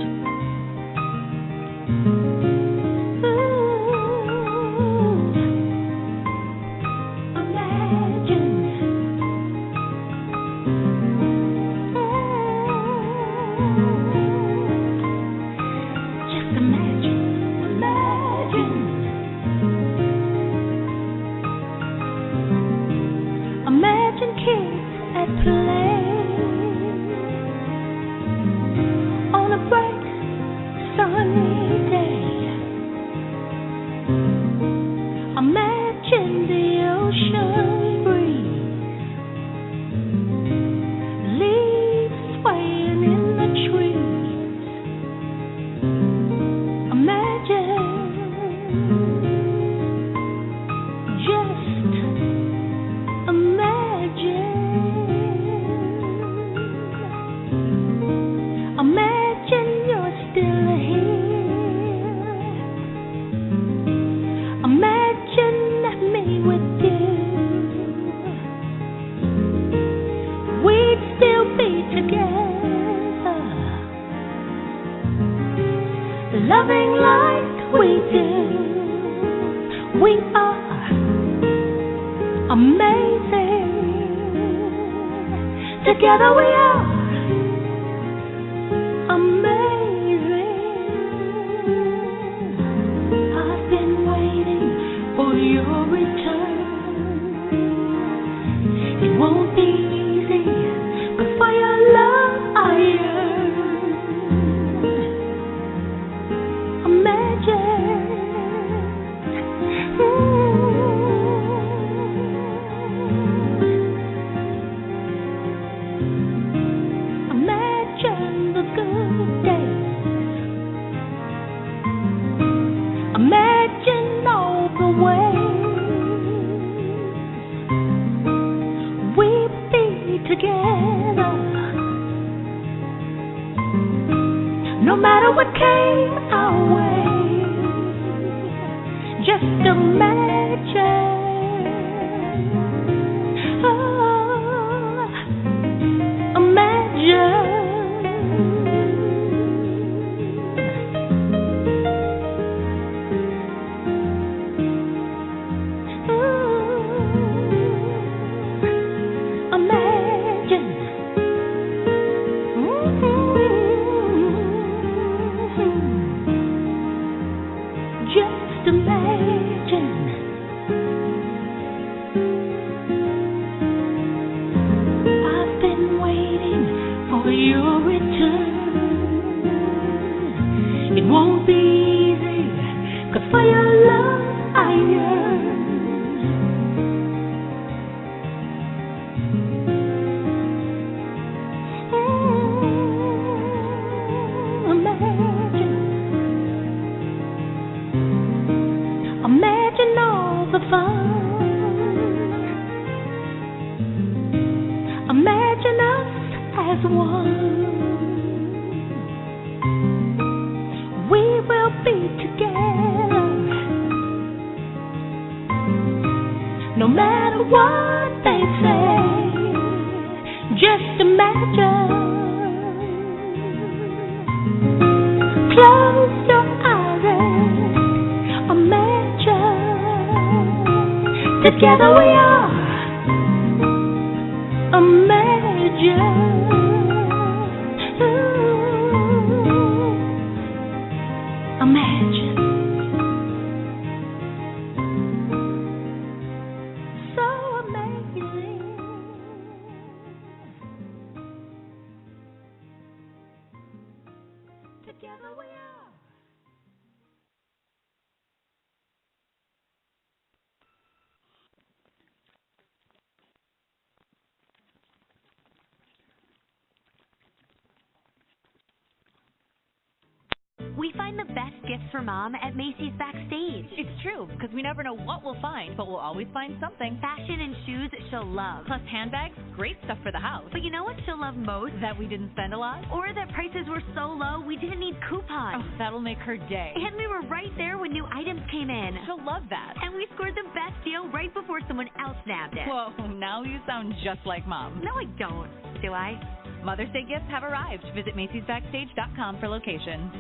Loving like we do, we are amazing. Together we are amazing. I've been waiting for your return. It won't be easy, but for your love I yearn. No matter what came our way, just imagine. Oh, imagine. Imagine. Close your eyes and imagine. Together we are. Imagine. Imagine. So amazing. Together we are. We find the best gifts for Mom at Macy's Backstage. It's true, because we never know what we'll find, but we'll always find something. Fashion and shoes she'll love. Plus handbags, great stuff for the house. But you know what she'll love most? That we didn't spend a lot? Or that prices were so low we didn't need coupons. Oh, that'll make her day. And we were right there when new items came in. She'll love that. And we scored the best deal right before someone else nabbed it. Whoa, now you sound just like Mom. No, I don't. Do I? Mother's Day gifts have arrived. Visit Macy'sBackstage.com for location.